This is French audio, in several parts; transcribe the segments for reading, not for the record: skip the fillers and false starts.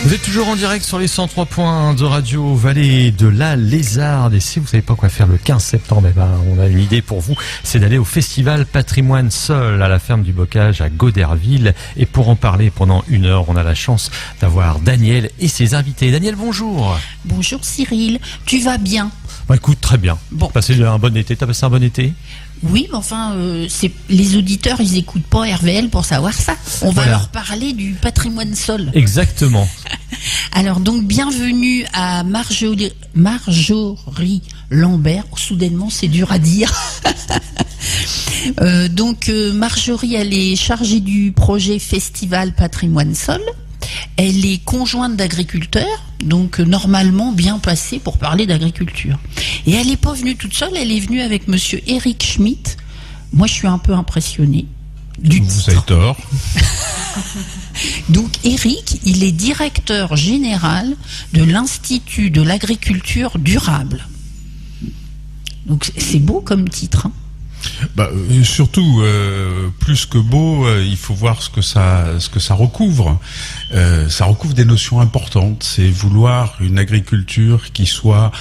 Vous êtes toujours en direct sur les 103 points de Radio Vallée de la Lézarde. Et si vous ne savez pas quoi faire le 15 septembre, on a une idée pour vous. C'est d'aller au festival Patrimoine Sol à la ferme du Bocage à Goderville. Et pour en parler pendant 1 heure, on a la chance d'avoir Daniel et ses invités. Daniel, bonjour. Bonjour Cyril, tu vas bien? Écoute, très bien. Bon. Passé un bon été. T'as passé un bon été? Oui, mais enfin, les auditeurs, ils écoutent pas RVL pour savoir ça. On va leur parler du patrimoine sol. Exactement. Alors donc, bienvenue à Marjorie Lambert. Soudainement, c'est dur à dire. Marjorie, elle est chargée du projet Festival Patrimoine Sol. Elle est conjointe d'agriculteur, donc normalement bien placée pour parler d'agriculture. Et elle n'est pas venue toute seule, elle est venue avec monsieur Eric Schmitt. Moi, je suis un peu impressionnée du titre. Vous avez tort. Donc Eric, il est directeur général de l'Institut de l'agriculture durable. Donc c'est beau comme titre, hein. Surtout, plus que beau, il faut voir ce que ça recouvre. Ça recouvre des notions importantes. C'est vouloir une agriculture qui soit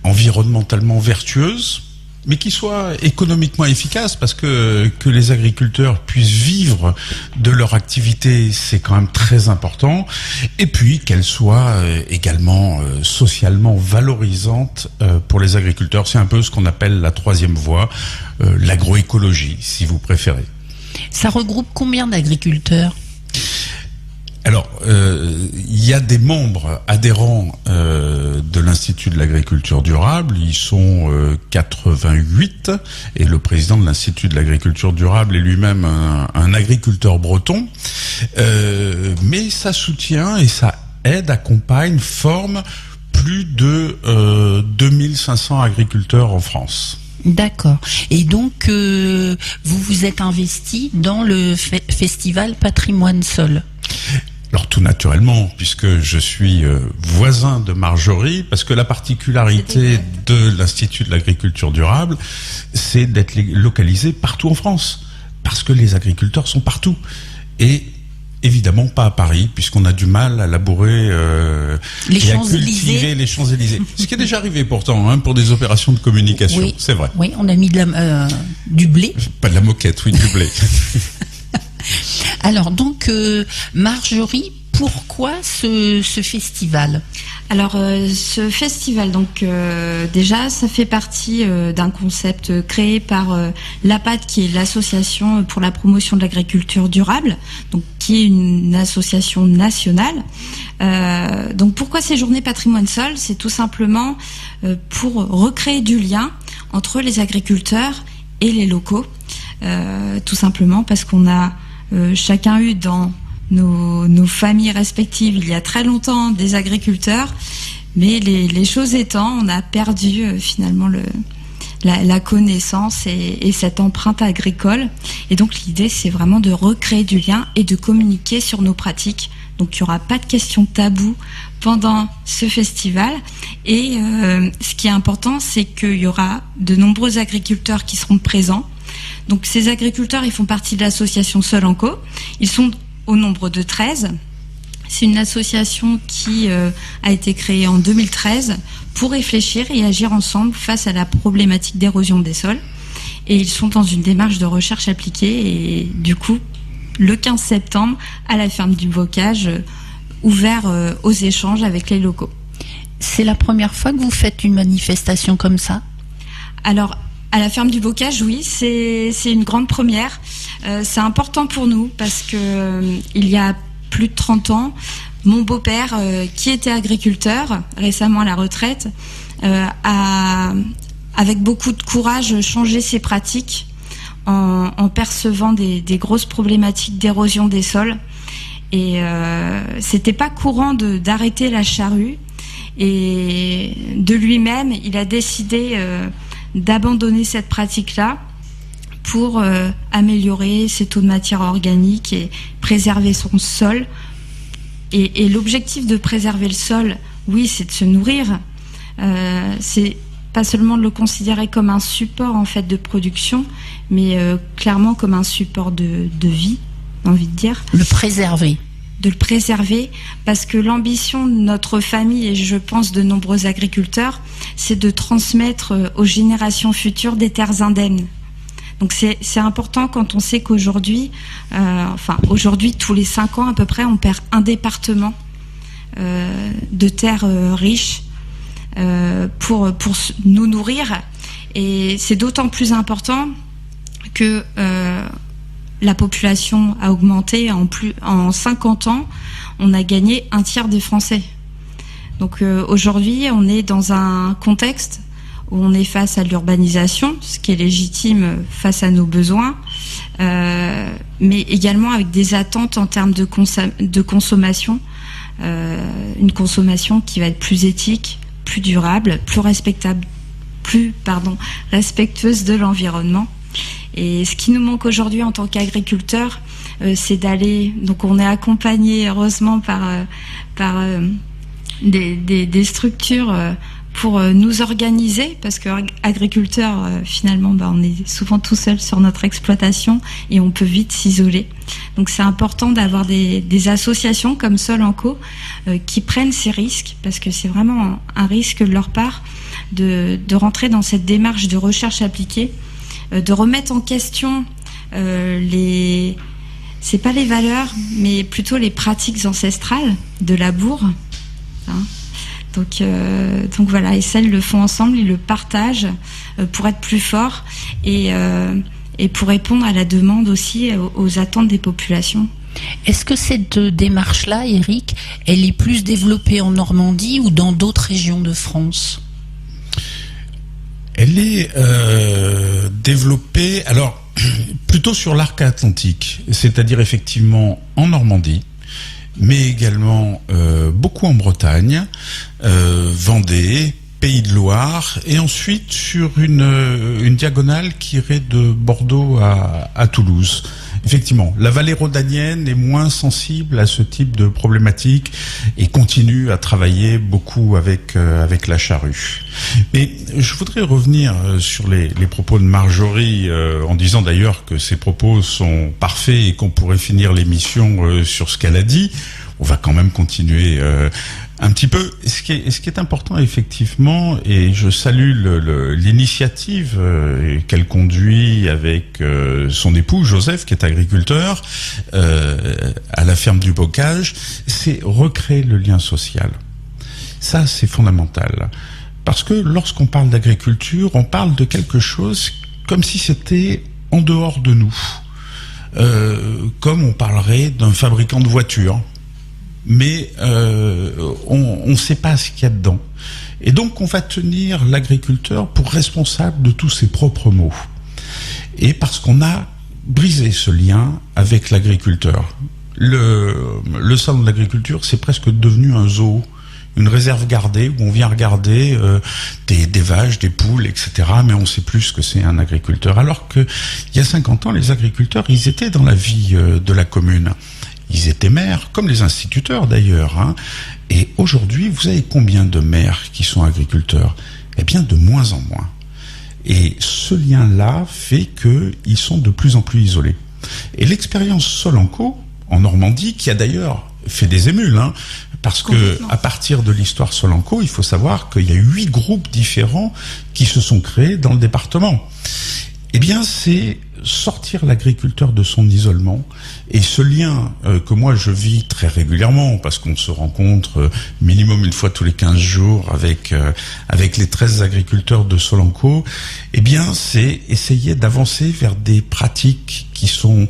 environnementalement vertueuse, mais qui soit économiquement efficace, parce que les agriculteurs puissent vivre de leur activité, c'est quand même très important. Et puis qu'elle soit également socialement valorisante pour les agriculteurs. C'est un peu ce qu'on appelle la troisième voie, l'agroécologie, si vous préférez. Ça regroupe combien d'agriculteurs ? Alors, il y a des membres adhérents de l'Institut de l'agriculture durable. Ils sont 88, et le président de l'Institut de l'agriculture durable est lui-même un agriculteur breton. Mais ça soutient et ça aide, accompagne, forme plus de 2500 agriculteurs en France. D'accord. Et donc, vous vous êtes investi dans le festival Patrimoine Sol. Alors tout naturellement, puisque je suis voisin de Marjorie, parce que la particularité de l'Institut de l'agriculture durable, c'est d'être localisé partout en France, parce que les agriculteurs sont partout. Et évidemment pas à Paris, puisqu'on a du mal à labourer et à cultiver les Champs-Élysées. Ce qui est déjà arrivé pourtant, pour des opérations de communication, oui, c'est vrai. Oui, on a mis du blé. Pas de la moquette, oui, du blé. Alors donc, Marjorie, pourquoi ce festival ? Alors ce festival, donc déjà, ça fait partie d'un concept créé par l'APAD, qui est l'association pour la promotion de l'agriculture durable, donc qui est une association nationale. Donc pourquoi ces journées Patrimoine Sol ? C'est tout simplement pour recréer du lien entre les agriculteurs et les locaux, tout simplement parce qu'on a chacun eu dans nos familles respectives il y a très longtemps des agriculteurs, mais les choses étant, on a perdu finalement la connaissance et cette empreinte agricole. Et donc l'idée, c'est vraiment de recréer du lien et de communiquer sur nos pratiques. Donc il n'y aura pas de questions taboues pendant ce festival. Et ce qui est important, c'est qu'il y aura de nombreux agriculteurs qui seront présents. Donc ces agriculteurs, ils font partie de l'association Sol en Co. Ils sont au nombre de 13. C'est une association qui a été créée en 2013 pour réfléchir et agir ensemble face à la problématique d'érosion des sols. Et ils sont dans une démarche de recherche appliquée. Et du coup, le 15 septembre, à la ferme du Bocage, ouvert aux échanges avec les locaux. C'est la première fois que vous faites une manifestation comme ça ? Alors, à la ferme du Bocage, oui, c'est une grande première. C'est important pour nous parce que il y a plus de 30 ans, mon beau-père, qui était agriculteur, récemment à la retraite, a, avec beaucoup de courage, changé ses pratiques en percevant des grosses problématiques d'érosion des sols. Et c'était pas courant d'arrêter la charrue. Et de lui-même, il a décidé d'abandonner cette pratique-là pour améliorer ses taux de matière organique et préserver son sol. Et l'objectif de préserver le sol, oui, c'est de se nourrir. C'est pas seulement de le considérer comme un support en fait de production, mais clairement comme un support de vie, j'ai envie de dire. Le préserver. de le préserver, parce que l'ambition de notre famille, et je pense de nombreux agriculteurs, c'est de transmettre aux générations futures des terres indemnes. Donc c'est important quand on sait qu'aujourd'hui, aujourd'hui tous les 5 ans à peu près, on perd un département de terres riches pour nous nourrir. Et c'est d'autant plus important que la population a augmenté en 50 ans, on a gagné un tiers des Français. Donc aujourd'hui, on est dans un contexte où on est face à l'urbanisation, ce qui est légitime face à nos besoins, mais également avec des attentes en termes de consommation, une consommation qui va être plus éthique, plus durable, plus respectueuse de l'environnement. Et ce qui nous manque aujourd'hui en tant qu'agriculteurs, c'est d'aller. Donc, on est accompagné heureusement par des structures pour nous organiser, parce que agriculteurs, finalement, on est souvent tout seul sur notre exploitation et on peut vite s'isoler. Donc, c'est important d'avoir des associations comme Solenco qui prennent ces risques, parce que c'est vraiment un risque de leur part de rentrer dans cette démarche de recherche appliquée, de remettre en question c'est pas les valeurs, mais plutôt les pratiques ancestrales de labour. Donc voilà, et ça, ils le font ensemble, ils le partagent pour être plus forts et pour répondre à la demande aussi, aux attentes des populations. Est-ce que cette démarche-là, Eric, elle est plus développée en Normandie ou dans d'autres régions de France ? Elle est développée, alors plutôt sur l'arc atlantique, c'est-à-dire effectivement en Normandie, mais également beaucoup en Bretagne, Vendée, Pays de Loire, et ensuite sur une diagonale qui irait de Bordeaux à Toulouse. Effectivement, la vallée rhodanienne est moins sensible à ce type de problématique et continue à travailler beaucoup avec la charrue. Mais je voudrais revenir sur les propos de Marjorie, en disant d'ailleurs que ses propos sont parfaits et qu'on pourrait finir l'émission sur ce qu'elle a dit. On va quand même continuer un petit peu. Ce qui est important, effectivement, et je salue l'initiative qu'elle conduit avec son époux Joseph, qui est agriculteur, à la ferme du Bocage, c'est recréer le lien social. Ça, c'est fondamental. Parce que lorsqu'on parle d'agriculture, on parle de quelque chose comme si c'était en dehors de nous. Comme on parlerait d'un fabricant de voitures. Mais on ne sait pas ce qu'il y a dedans. Et donc on va tenir l'agriculteur pour responsable de tous ses propres maux. Et parce qu'on a brisé ce lien avec l'agriculteur. Le salon de l'agriculture, c'est presque devenu un zoo, une réserve gardée où on vient regarder des vaches, des poules, etc. Mais on ne sait plus ce que c'est un agriculteur. Alors que il y a 50 ans, les agriculteurs, ils étaient dans la vie de la commune. Ils étaient maires, comme les instituteurs d'ailleurs. Et aujourd'hui, vous avez combien de maires qui sont agriculteurs ? Eh bien, de moins en moins. Et ce lien-là fait qu'ils sont de plus en plus isolés. Et l'expérience Solenco, en Normandie, qui a d'ailleurs fait des émules, parce que à partir de l'histoire Solenco, il faut savoir qu'il y a 8 groupes différents qui se sont créés dans le département. Eh bien, c'est sortir l'agriculteur de son isolement, et ce lien que moi je vis très régulièrement, parce qu'on se rencontre minimum une fois tous les 15 jours avec les 13 agriculteurs de Solenco, eh bien c'est essayer d'avancer vers des pratiques qui sont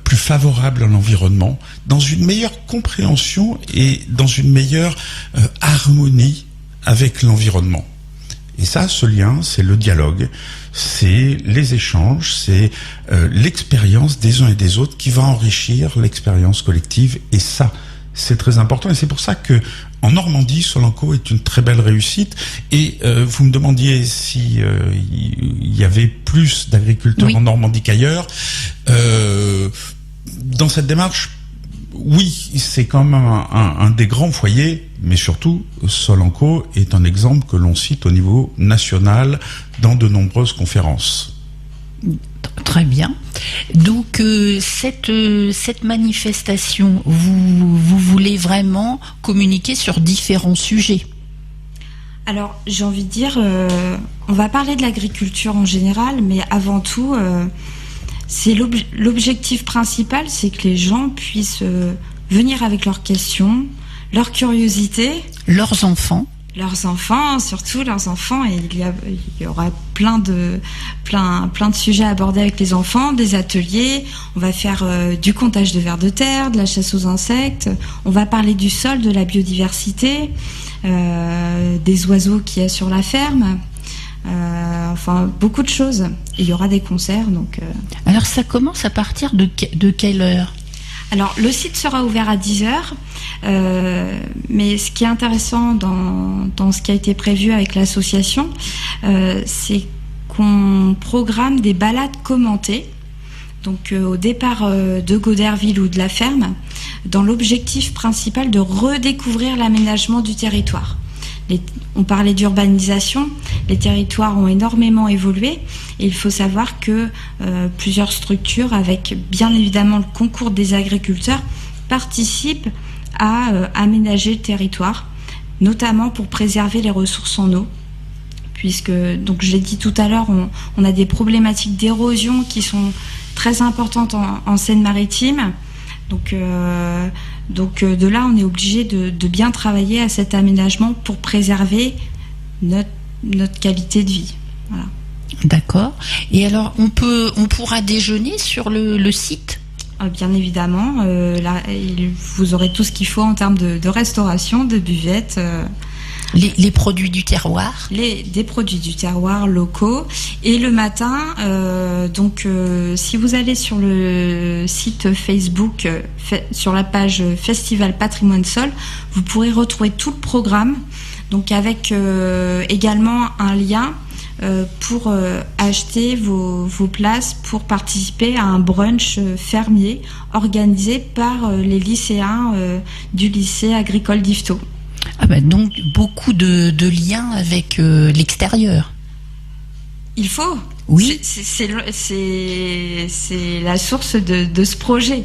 plus favorables à l'environnement, dans une meilleure compréhension et dans une meilleure harmonie avec l'environnement. Et ça, ce lien, c'est le dialogue, c'est les échanges, c'est l'expérience des uns et des autres qui va enrichir l'expérience collective. Et ça, c'est très important. Et c'est pour ça que en Normandie, Solenco est une très belle réussite. Et vous me demandiez si il y avait plus d'agriculteurs en Normandie qu'ailleurs. Dans cette démarche, oui, c'est quand même un des grands foyers, mais surtout, Solenco est un exemple que l'on cite au niveau national dans de nombreuses conférences. Très bien. Donc cette manifestation, vous voulez vraiment communiquer sur différents sujets? Alors, j'ai envie de dire, on va parler de l'agriculture en général, mais avant tout, c'est l'objectif principal, c'est que les gens puissent venir avec leurs questions, leurs curiosités. Leurs enfants, Surtout leurs enfants, et il y aura plein de sujets à aborder avec les enfants, des ateliers, on va faire du comptage de vers de terre, de la chasse aux insectes, on va parler du sol, de la biodiversité, des oiseaux qu'il y a sur la ferme, enfin beaucoup de choses. Et il y aura des concerts. Donc, Alors ça commence à partir de quelle heure? Alors, le site sera ouvert à 10h, mais ce qui est intéressant dans ce qui a été prévu avec l'association, c'est qu'on programme des balades commentées, donc au départ de Goderville ou de la ferme, dans l'objectif principal de redécouvrir l'aménagement du territoire. On parlait d'urbanisation, les territoires ont énormément évolué et il faut savoir que plusieurs structures, avec bien évidemment le concours des agriculteurs, participent à aménager le territoire, notamment pour préserver les ressources en eau. Puisque, donc je l'ai dit tout à l'heure, on a des problématiques d'érosion qui sont très importantes en Seine-Maritime. Donc de là, on est obligé de bien travailler à cet aménagement pour préserver notre qualité de vie. Voilà. D'accord. Et alors, on pourra déjeuner sur le site? Bien évidemment. Là, vous aurez tout ce qu'il faut en termes de restauration, de buvette. Les produits du terroir, des produits du terroir locaux. Et le matin, si vous allez sur le site Facebook, sur la page Festival Patrimoine Sol, vous pourrez retrouver tout le programme, donc avec également un lien pour acheter vos places pour participer à un brunch fermier organisé par les lycéens du lycée agricole d'Yvetot. Donc beaucoup de liens avec l'extérieur. Il faut. Oui. C'est la source de ce projet.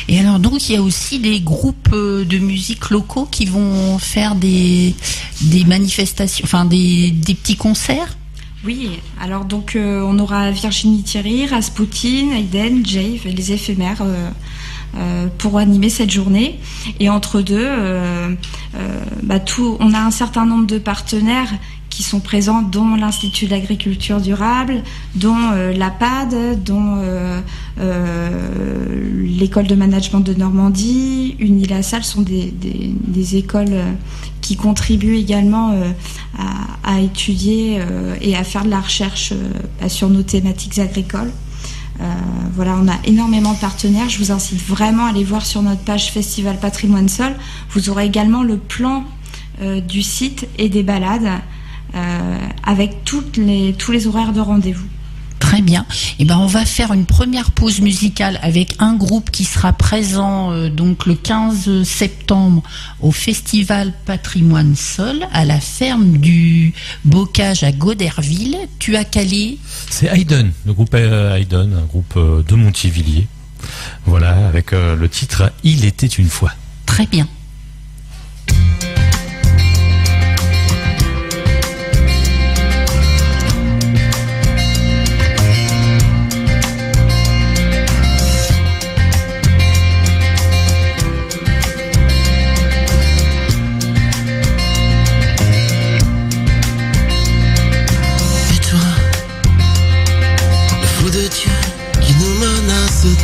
Et alors donc il y a aussi des groupes de musique locaux qui vont faire des manifestations, enfin des petits concerts. Oui, alors donc on aura Virginie Thierry, Rasputin, Aiden, Jave et les éphémères pour animer cette journée. Et entre deux, on a un certain nombre de partenaires qui sont présents, dont l'Institut d'agriculture durable, dont l'APAD, dont l'école de management de Normandie, Unilassal, sont des écoles qui contribuent également à étudier et à faire de la recherche sur nos thématiques agricoles. Voilà, on a énormément de partenaires. Je vous incite vraiment à aller voir sur notre page Festival Patrimoine Sol. Vous aurez également le plan du site et des balades avec tous les horaires de rendez-vous. Très bien. On va faire une première pause musicale avec un groupe qui sera présent donc le 15 septembre au Festival Patrimoine Sol à la ferme du Bocage à Goderville. Tu as calé? C'est Aiden, le groupe Aiden, un groupe de Montivilliers. Voilà, avec le titre « Il était une fois ». Très bien.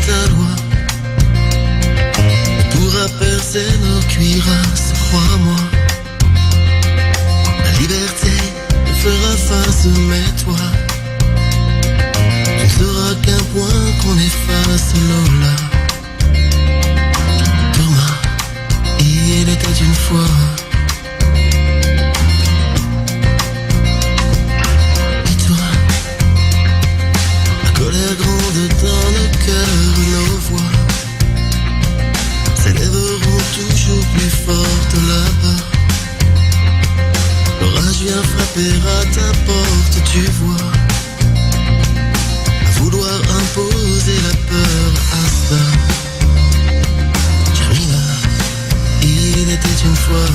Ta loi pourra percer nos cuirasses, crois-moi. La liberté ne fera face, mais toi, tu ne seras qu'un point qu'on efface, Lola. Thomas, il était une fois. Colère grande dans nos cœurs, nos voix s'élèveront toujours plus fortes là-bas. L'orage vient frapper à ta porte, tu vois, à vouloir imposer la toi?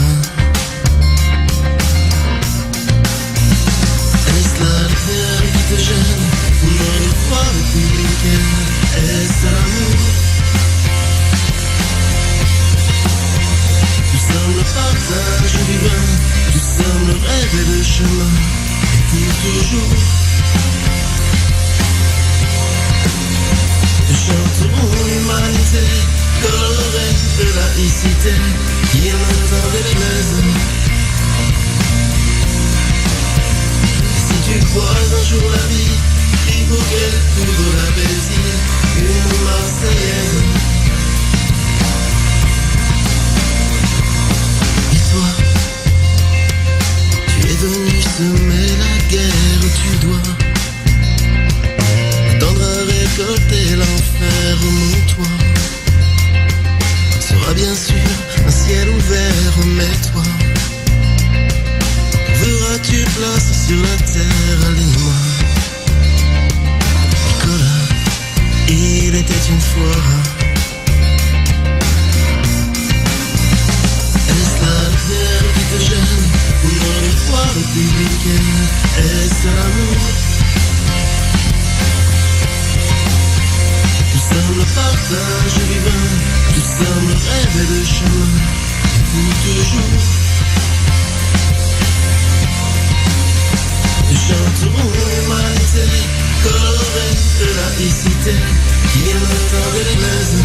Est-ce la lumière qui te gêne? Ou le froid républicain? Est-ce l'amour? Nous sommes le partage divin, nous sommes le rêve et le chemin, et pour toujours. Nous chanterons l'humanité, colorée de laïcité, qui est notre déplaise. Si tu croises un jour la vie, il faut qu'elle couvre l'appétit, une Marseillaise. Et toi, tu es venu semer la guerre où tu dois attendre à récolter l'enfer, mon toit sera bien sûr un ciel ouvert, mais toi, verras-tu place sur la terre, aligne-moi. Nicolas, il était une fois. Est-ce la lumière qui te gêne, ou dans le froid républicain? Est-ce l'amour? Nous sommes le partage divin, nous sommes le rêve et le chemin, et pour toujours. Nous chanterons l'humanité, colorée de laïcité, qui est notre déplaise.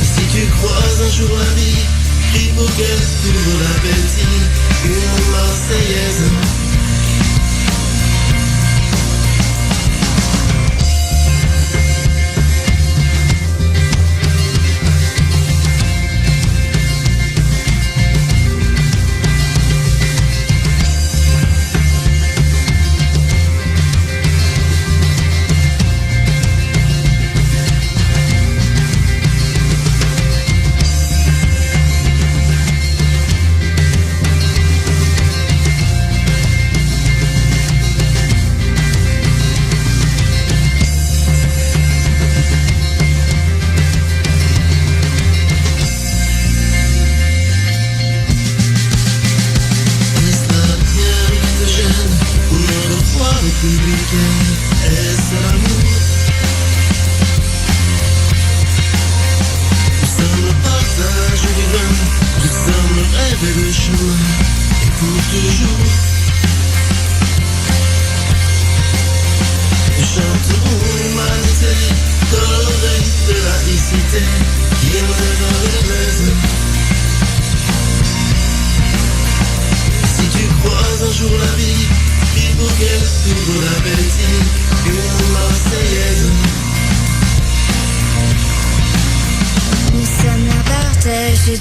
Si tu croises un jour la vie, prie pour qu'elle couvre l'appétit, une Marseillaise.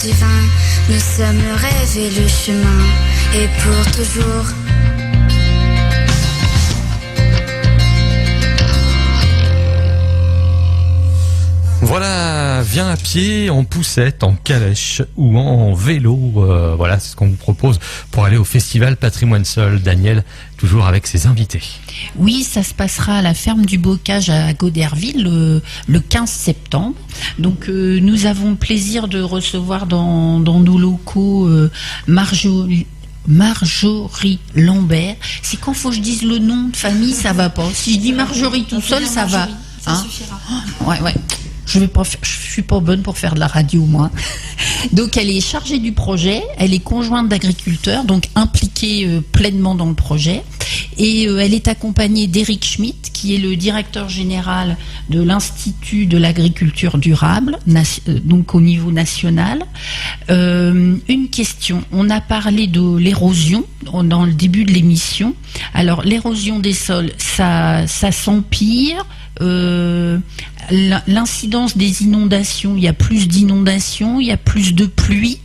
Divin, nous sommes le rêve et le chemin, et pour toujours. Voilà, viens à pied, en poussette, en calèche ou en vélo. Voilà, c'est ce qu'on vous propose pour aller au Festival Patrimoine Sol. Daniel, toujours avec ses invités. Oui, ça se passera à la ferme du Bocage à Goderville le 15 septembre. Donc nous avons le plaisir de recevoir dans nos locaux Marjorie Lambert. C'est quand faut que je dise le nom de famille, ça va pas. Si je dis Marjorie tout seul, ça va. Ça suffira. Ouais. Je suis pas bonne pour faire de la radio, moi. Donc, elle est chargée du projet. Elle est conjointe d'agriculteurs, donc impliquée pleinement dans le projet. Et elle est accompagnée d'Éric Schmitt, qui est le directeur général de l'Institut de l'agriculture durable, donc au niveau national. Une question. On a parlé de l'érosion dans le début de l'émission. Alors, l'érosion des sols, ça s'empire. L'incidence des inondations, il y a plus d'inondations, il y a plus de pluie.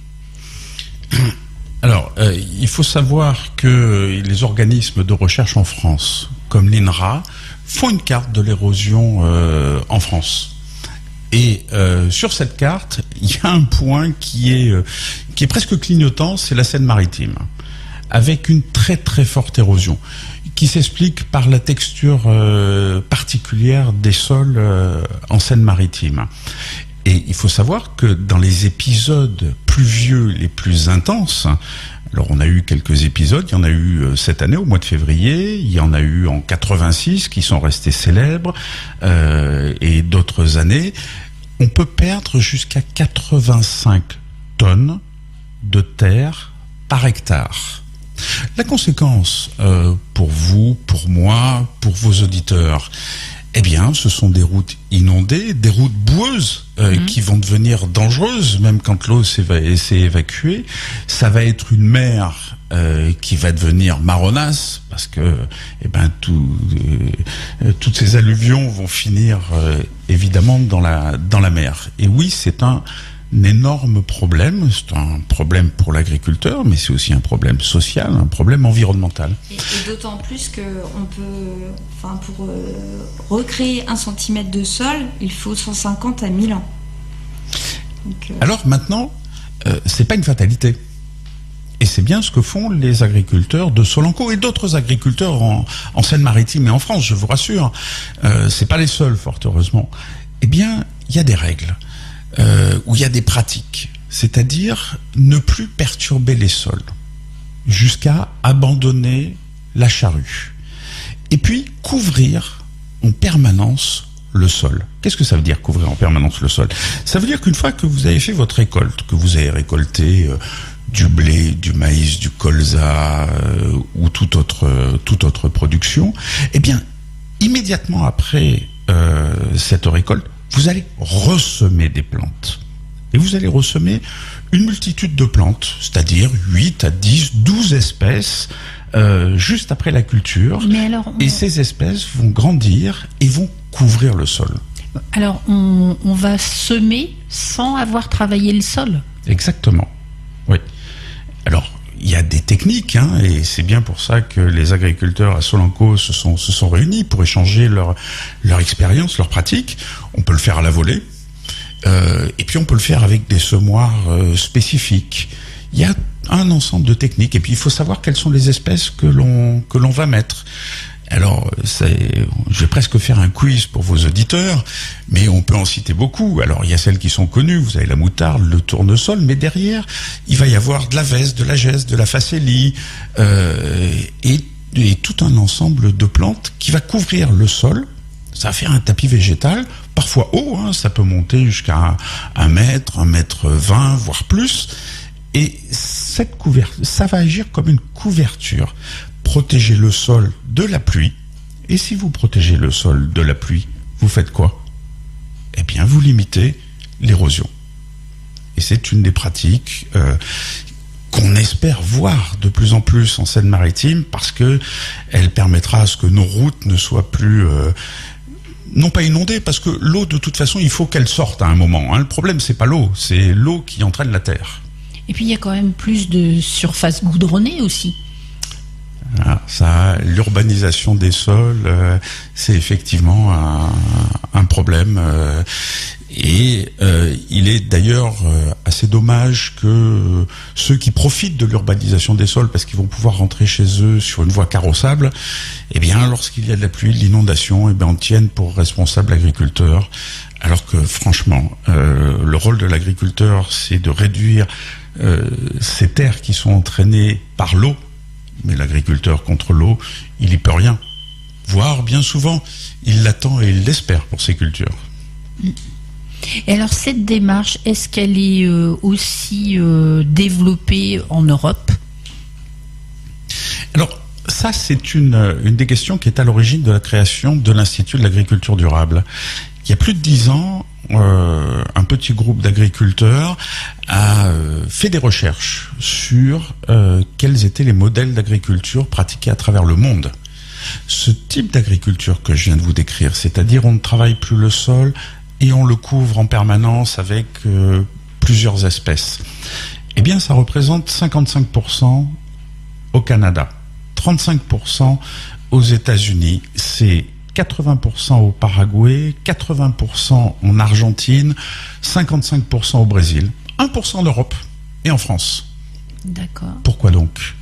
Alors, il faut savoir que les organismes de recherche en France, comme l'INRA, font une carte de l'érosion en France. Et sur cette carte, il y a un point qui est presque clignotant, c'est la Seine-Maritime, avec une très très forte érosion, qui s'explique par la texture particulière des sols en Seine-Maritime. Et il faut savoir que dans les épisodes pluvieux les plus intenses, alors on a eu quelques épisodes, il y en a eu cette année au mois de février, il y en a eu en 86 qui sont restés célèbres, et d'autres années, on peut perdre jusqu'à 85 tonnes de terre par hectare. La conséquence pour vous, pour moi, pour vos auditeurs, eh bien, ce sont des routes inondées, des routes boueuses qui vont devenir dangereuses, même quand l'eau s'est évacuée. Ça va être une mer qui va devenir marronasse, parce que toutes ces alluvions vont finir évidemment dans la mer. Et oui, c'est un énorme problème. C'est un problème pour l'agriculteur, mais c'est aussi un problème social, un problème environnemental. Et d'autant plus que pour recréer 1 centimètre de sol, il faut 150 à 1000 ans. Donc, Alors maintenant, c'est pas une fatalité. Et c'est bien ce que font les agriculteurs de Solenco et d'autres agriculteurs en Seine-Maritime et en France, je vous rassure. C'est pas les seuls, fort heureusement. Eh bien, il y a des règles. Où il y a des pratiques, c'est-à-dire ne plus perturber les sols, jusqu'à abandonner la charrue. Et puis, couvrir en permanence le sol. Qu'est-ce que ça veut dire, couvrir en permanence le sol? Ça veut dire qu'une fois que vous avez fait votre récolte, que vous avez récolté du blé, du maïs, du colza ou toute autre production, eh bien, immédiatement après cette récolte, vous allez ressemer des plantes. Et vous allez ressemer une multitude de plantes, c'est-à-dire 8 à 10, 12 espèces, juste après la culture. Et ces espèces vont grandir et vont couvrir le sol. Alors, on va semer sans avoir travaillé le sol? Exactement, oui. Alors, il y a des techniques, et c'est bien pour ça que les agriculteurs à Solenco se sont réunis pour échanger leur expérience, leurs pratiques. On peut le faire à la volée, et puis on peut le faire avec des semoirs spécifiques. Il y a un ensemble de techniques, et puis il faut savoir quelles sont les espèces que l'on va mettre. Alors, je vais presque faire un quiz pour vos auditeurs, mais on peut en citer beaucoup. Alors, il y a celles qui sont connues, vous avez la moutarde, le tournesol, mais derrière, il va y avoir de la veste, de la gesse, de la facélie, et tout un ensemble de plantes qui va couvrir le sol. Ça va faire un tapis végétal, parfois haut, ça peut monter jusqu'à 1 mètre, 1,20 m, voire plus. Et cette couverture, ça va agir comme une couverture. Protéger le sol de la pluie. Et si vous protégez le sol de la pluie, vous faites quoi? Eh bien, vous limitez l'érosion. Et c'est une des pratiques qu'on espère voir de plus en plus en Seine-Maritime, parce que elle permettra à ce que nos routes ne soient plus non pas inondées, parce que l'eau, de toute façon, il faut qu'elle sorte à un moment. Le problème, c'est pas l'eau, c'est l'eau qui entraîne la terre. Et puis, il y a quand même plus de surface goudronnée aussi. Ça, l'urbanisation des sols, c'est effectivement un problème. Et il est d'ailleurs assez dommage que ceux qui profitent de l'urbanisation des sols, parce qu'ils vont pouvoir rentrer chez eux sur une voie carrossable, eh bien, lorsqu'il y a de la pluie, de l'inondation, eh bien, on tienne pour responsable l'agriculteur. Alors que, franchement, le rôle de l'agriculteur, c'est de réduire ces terres qui sont entraînées par l'eau. Mais l'agriculteur contre l'eau, il y peut rien. Voire, bien souvent, il l'attend et il l'espère pour ses cultures. Et alors, cette démarche, est-ce qu'elle est aussi développée en Europe? Alors, ça, c'est une des questions qui est à l'origine de la création de l'Institut de l'agriculture durable. Il y a plus de 10 ans, un petit groupe d'agriculteurs a fait des recherches sur quels étaient les modèles d'agriculture pratiqués à travers le monde. Ce type d'agriculture que je viens de vous décrire, c'est-à-dire on ne travaille plus le sol et on le couvre en permanence avec plusieurs espèces, eh bien ça représente 55% au Canada, 35% aux États-Unis, c'est 80% au Paraguay, 80% en Argentine, 55% au Brésil, 1% en Europe et en France. D'accord. Pourquoi donc?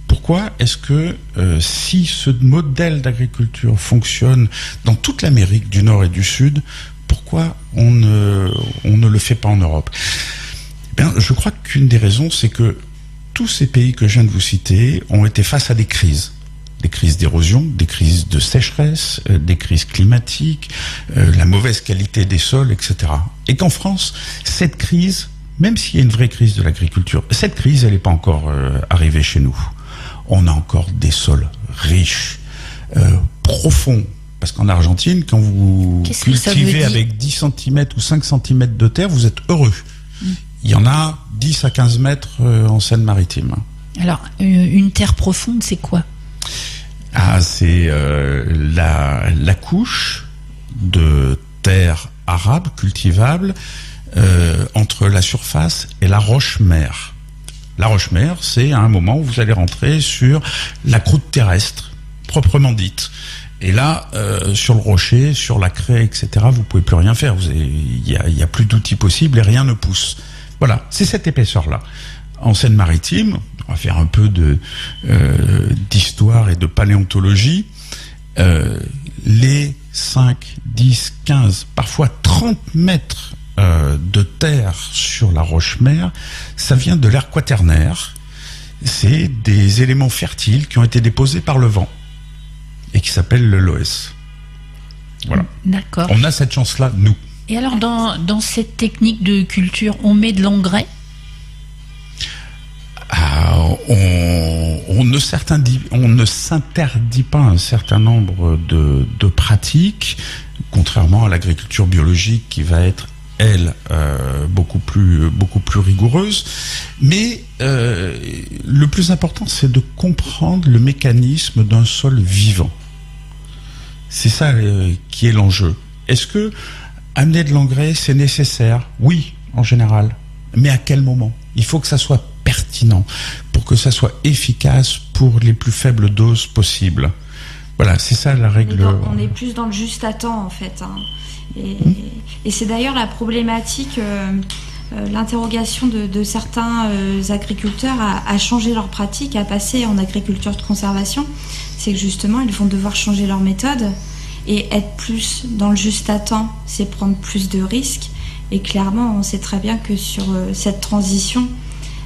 Pourquoi est-ce que si ce modèle d'agriculture fonctionne dans toute l'Amérique du Nord et du Sud, Pourquoi on ne le fait pas en Europe ? Bien, je crois qu'une des raisons, c'est que tous ces pays que je viens de vous citer ont été face à des crises d'érosion, des crises de sécheresse, des crises climatiques, la mauvaise qualité des sols, etc. Et qu'en France, cette crise, même s'il y a une vraie crise de l'agriculture, cette crise, elle n'est pas encore arrivée chez nous. On a encore des sols riches, profonds. Parce qu'en Argentine, quand vous cultivez avec 10 cm ou 5 cm de terre, vous êtes heureux. Il y en a 10 à 15 mètres en Seine-Maritime. Alors, une terre profonde, c'est quoi ? C'est la couche de terre arable cultivable entre la surface et la roche-mère. La roche-mère, c'est à un moment où vous allez rentrer sur la croûte terrestre, proprement dite. Et là, sur le rocher, sur la craie, etc., vous pouvez plus rien faire. Il y a plus d'outils possibles et rien ne pousse. Voilà, c'est cette épaisseur-là. En Seine-Maritime, on va faire un peu d'histoire et de paléontologie. Les 5, 10, 15, parfois 30 mètres de terre sur la roche-mère, ça vient de l'ère quaternaire. C'est des éléments fertiles qui ont été déposés par le vent et qui s'appellent le loess. Voilà. D'accord. On a cette chance-là, nous. Et alors, dans cette technique de culture, on met de l'engrais ? On ne s'interdit pas un certain nombre de pratiques, contrairement à l'agriculture biologique qui va être, elle, beaucoup plus rigoureuse. Mais le plus important, c'est de comprendre le mécanisme d'un sol vivant. C'est ça qui est l'enjeu. Est-ce que amener de l'engrais, c'est nécessaire ? Oui, en général. Mais à quel moment ? Il faut que ça soit pertinent pour que ça soit efficace pour les plus faibles doses possibles. Voilà, c'est ça la règle. On est plus dans le juste à temps, en fait. Et c'est d'ailleurs la problématique, l'interrogation de certains agriculteurs à changer leur pratique, à passer en agriculture de conservation. C'est que justement, ils vont devoir changer leur méthode et être plus dans le juste à temps, c'est prendre plus de risques. Et clairement, on sait très bien que sur cette transition,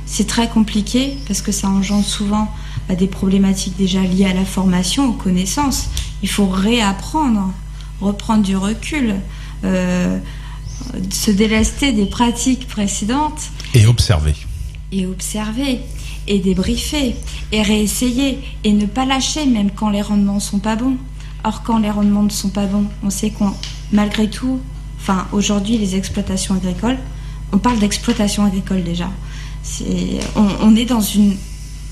c'est très compliqué parce que ça engendre souvent des problématiques déjà liées à la formation, aux connaissances. Il faut réapprendre, reprendre du recul, se délester des pratiques précédentes. Et observer. Et débriefer, et réessayer, et ne pas lâcher même quand les rendements ne sont pas bons. Or, quand les rendements ne sont pas bons, on sait qu'on, malgré tout, aujourd'hui, les exploitations agricoles, on parle d'exploitation agricole déjà. On est dans une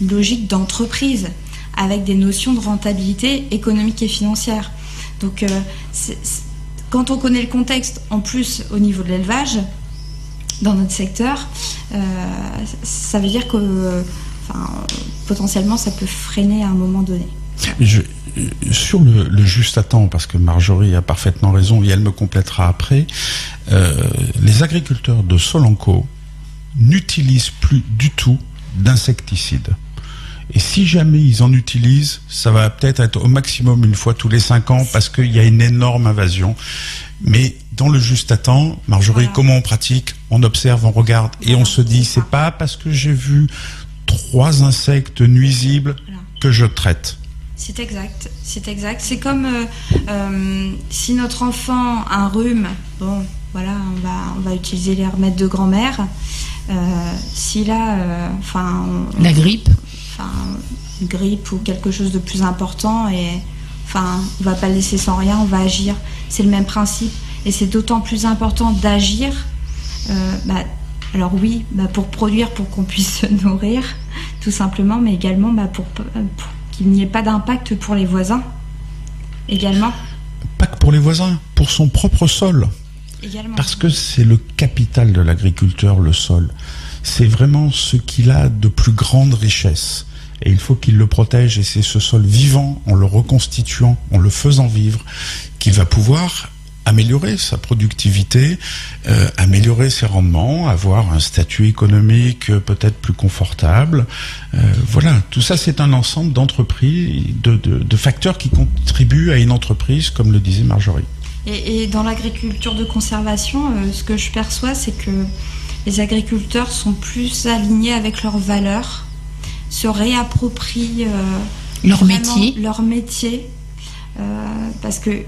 logique d'entreprise avec des notions de rentabilité économique et financière. Donc, quand on connaît le contexte, en plus au niveau de l'élevage, dans notre secteur, ça veut dire que potentiellement ça peut freiner à un moment donné. Sur le juste à temps, parce que Marjorie a parfaitement raison et elle me complétera après, les agriculteurs de Solanco n'utilisent plus du tout d'insecticides. Et si jamais ils en utilisent, ça va peut-être être au maximum une fois tous les 5 ans parce qu'il y a une énorme invasion. Mais dans le juste à temps, Marjorie, voilà. Comment on pratique ? On observe, on regarde et on se dit, c'est pas parce que j'ai vu 3 insectes nuisibles que je traite. C'est exact. C'est comme si notre enfant a un rhume, bon, voilà, on va utiliser les remèdes de grand-mère. S'il a, la grippe, une grippe ou quelque chose de plus important, on va pas le laisser sans rien, on va agir. C'est le même principe, et c'est d'autant plus important d'agir. Alors oui, pour produire, pour qu'on puisse se nourrir, tout simplement, mais également pour qu'il n'y ait pas d'impact pour les voisins, également. Pas que pour les voisins, pour son propre sol. Également. Parce que c'est le capital de l'agriculteur, le sol. C'est vraiment ce qu'il a de plus grande richesse. Et il faut qu'il le protège, et c'est ce sol vivant, en le reconstituant, en le faisant vivre, qu'il va pouvoir améliorer sa productivité, améliorer ses rendements, avoir un statut économique peut-être plus confortable. Voilà, tout ça c'est un ensemble d'entreprises, de facteurs qui contribuent à une entreprise, comme le disait Marjorie. Et dans l'agriculture de conservation, ce que je perçois, c'est que les agriculteurs sont plus alignés avec leurs valeurs, se réapproprient leur métier. Parce que,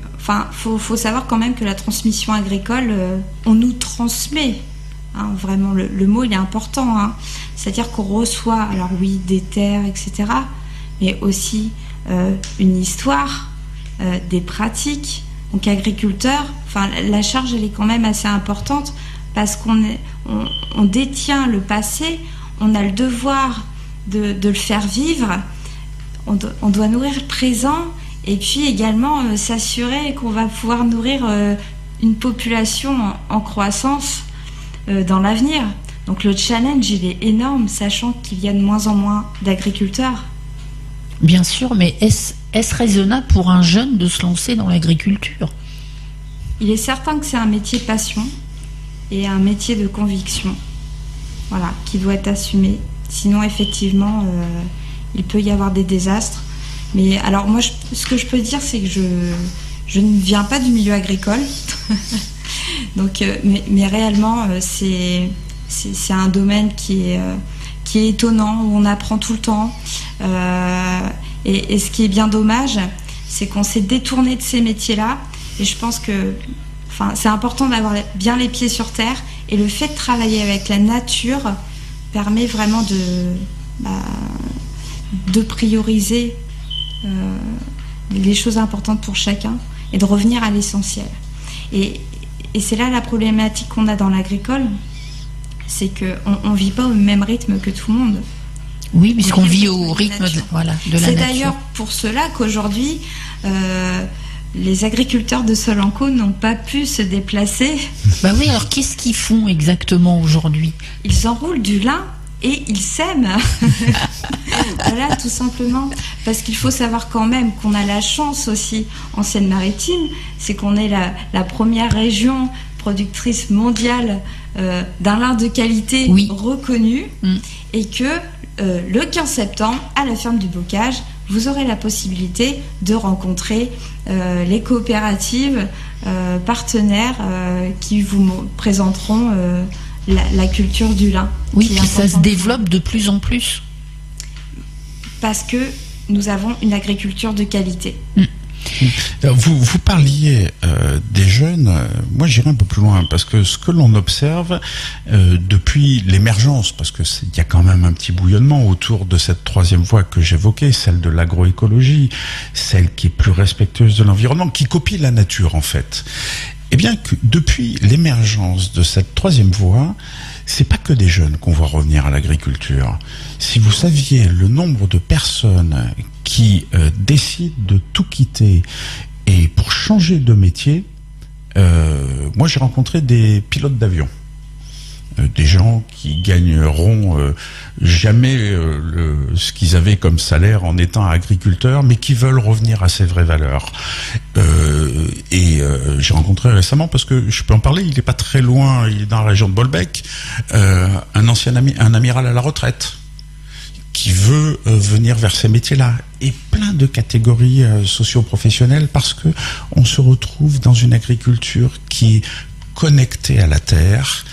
faut savoir quand même que la transmission agricole, on nous transmet. Hein, vraiment, le mot il est important. Hein. C'est-à-dire qu'on reçoit, alors oui, des terres, etc., mais aussi une histoire, des pratiques. Donc agriculteur, la charge elle est quand même assez importante parce on détient le passé, on a le devoir de le faire vivre, on doit nourrir le présent et puis également s'assurer qu'on va pouvoir nourrir une population en croissance dans l'avenir. Donc le challenge il est énorme, sachant qu'il y a de moins en moins d'agriculteurs. Bien sûr, mais est-ce raisonnable pour un jeune de se lancer dans l'agriculture ? Il est certain que c'est un métier passion et un métier de conviction, voilà, qui doit être assumé. Sinon, effectivement, il peut y avoir des désastres. Mais alors moi, ce que je peux dire, c'est que je ne viens pas du milieu agricole. Donc, mais réellement, c'est un domaine qui est étonnant, où on apprend tout le temps. Et ce qui est bien dommage, c'est qu'on s'est détourné de ces métiers-là. Et je pense que c'est important d'avoir bien les pieds sur terre. Et le fait de travailler avec la nature permet vraiment de prioriser les choses importantes pour chacun et de revenir à l'essentiel. Et c'est là la problématique qu'on a dans l'agricole, c'est qu'on ne vit pas au même rythme que tout le monde. Oui, puisqu'on vit au rythme de la nature. C'est d'ailleurs pour cela qu'aujourd'hui, les agriculteurs de Solanco n'ont pas pu se déplacer. Bah oui, alors qu'est-ce qu'ils font exactement aujourd'hui ? Ils enroulent du lin et ils sèment. Voilà, tout simplement. Parce qu'il faut savoir quand même qu'on a la chance aussi en Seine-Maritime, c'est qu'on est la première région productrice mondiale d'un lin de qualité reconnu, et que le 15 septembre, à la ferme du Bocage, vous aurez la possibilité de rencontrer les coopératives partenaires qui vous présenteront la culture du lin. Oui, puis ça se développe de plus en plus. Parce que nous avons une agriculture de qualité. Vous parliez des jeunes, moi j'irai un peu plus loin, parce que ce que l'on observe depuis l'émergence, parce que il y a quand même un petit bouillonnement autour de cette troisième voie que j'évoquais, celle de l'agroécologie, celle qui est plus respectueuse de l'environnement, qui copie la nature en fait. Eh bien, que depuis l'émergence de cette troisième voie, c'est pas que des jeunes qu'on voit revenir à l'agriculture. Si vous saviez le nombre de personnes qui décident de tout quitter et pour changer de métier, moi j'ai rencontré des pilotes d'avion. Des gens qui gagneront jamais ce qu'ils avaient comme salaire en étant agriculteurs, mais qui veulent revenir à ses vraies valeurs. J'ai rencontré récemment, parce que je peux en parler, il est pas très loin, il est dans la région de Bolbec, un amiral à la retraite qui veut venir vers ces métiers-là, et plein de catégories socio-professionnelles, parce que on se retrouve dans une agriculture qui est connecté à la terre,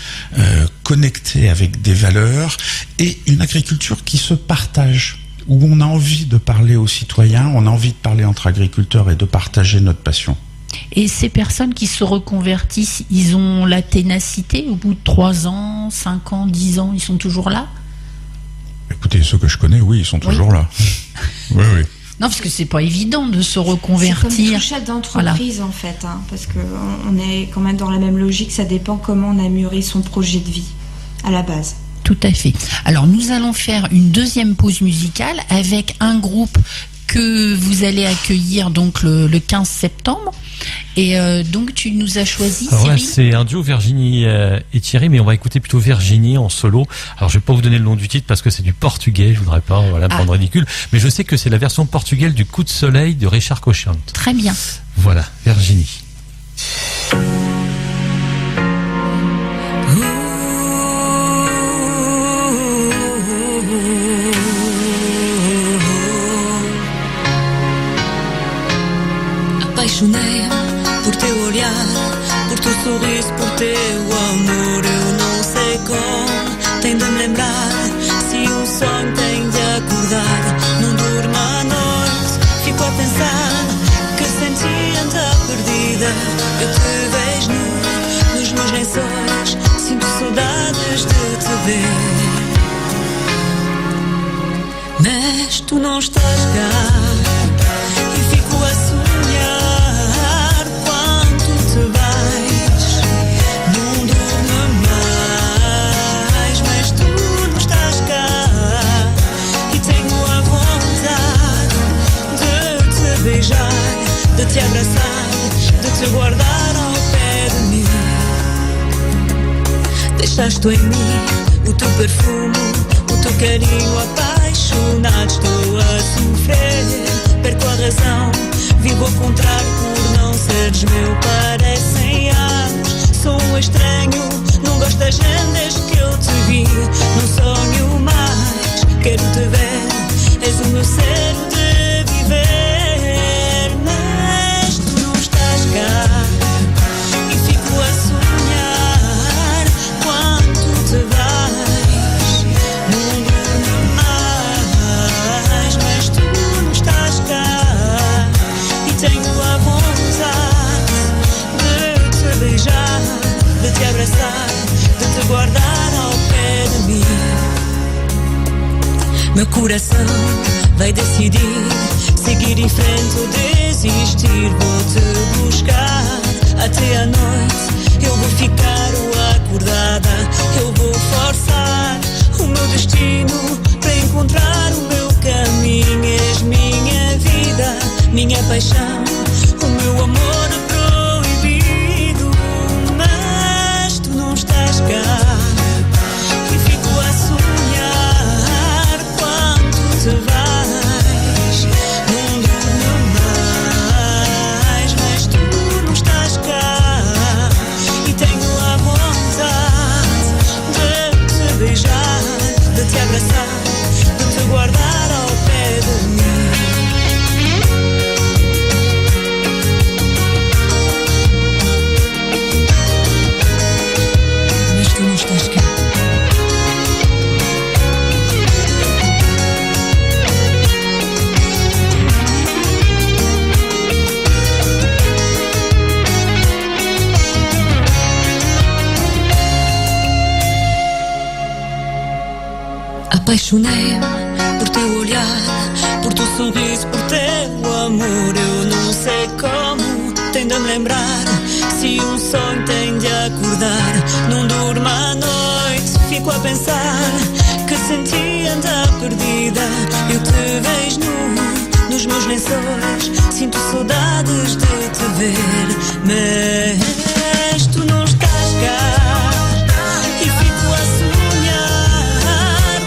connecté avec des valeurs, et une agriculture qui se partage, où on a envie de parler aux citoyens, on a envie de parler entre agriculteurs et de partager notre passion. Et ces personnes qui se reconvertissent, ils ont la ténacité au bout de 3 ans, 5 ans, 10 ans, ils sont toujours là ? Écoutez, ceux que je connais, oui, ils sont toujours là. Oui, oui. Non, parce que c'est pas évident de se reconvertir. C'est comme tout chef d'entreprise, en fait, hein, parce qu'on est quand même dans la même logique, ça dépend comment on a mûri son projet de vie, à la base. Tout à fait. Alors, nous allons faire une deuxième pause musicale avec un groupe que vous allez accueillir donc le 15 septembre. Et donc, tu nous as choisi, alors Cyril. Là, c'est un duo Virginie et Thierry, mais on va écouter plutôt Virginie en solo. Alors, je vais pas vous donner le nom du titre parce que c'est du portugais, je voudrais pas prendre ridicule, mais je sais que c'est la version portugaise du Coup de soleil de Richard Cochante. Très bien. Voilà, Virginie. Apaixonei por teu olhar, tem de me lembrar. Se um sonho tem de acordar, não durmo à noite, fico a pensar que senti anda perdida. Eu te vejo nos meus lençóis, sinto saudades de te ver. Mas tu não estás cá e fico a sonhar quando te vais. Não durmo mais, mas tu não estás cá e tenho a vontade de te beijar, de te abraçar, de te guardar ao pé de mim. Deixaste em mim o teu perfume, o teu carinho apaixonado. Estou a sofrer, perco a razão, vivo ao contrário por não seres meu. Parecem anos, sou um estranho, não gosto das gendas que eu te vi. Não sonho mais, quero te ver, és o meu ser de viver. Mas tu não estás cá e fico a sonhar quando te vais. Não durmo mais, mas tu não estás cá e tenho a vontade de te beijar, de te abraçar, de te guardar ao pé de mim. Meu coração vai decidir seguir em frente ou desistir. Vou te buscar até à noite, eu vou ficar acordada, eu vou forçar o meu destino para encontrar o meu caminho. És minha vida, minha paixão, o meu amor proibido. Mas tu não estás cá e fico a sonhar quando te vais. Não durmo mais, mas tu não estás cá e tenho a vontade de te beijar, de te abraçar, de te guardar ao pé de mim. Mas tu não estás cá. Apaixonei-me por teu olhar, por teu sorriso, por teu amor. Eu não sei como, tem de me lembrar. Se um sonho tem de acordar, não durmo à noite, fico a pensar que senti anda perdida. Eu te vejo nos meus lençóis, sinto saudades de te ver. Mas tu não estás cá e fico a sonhar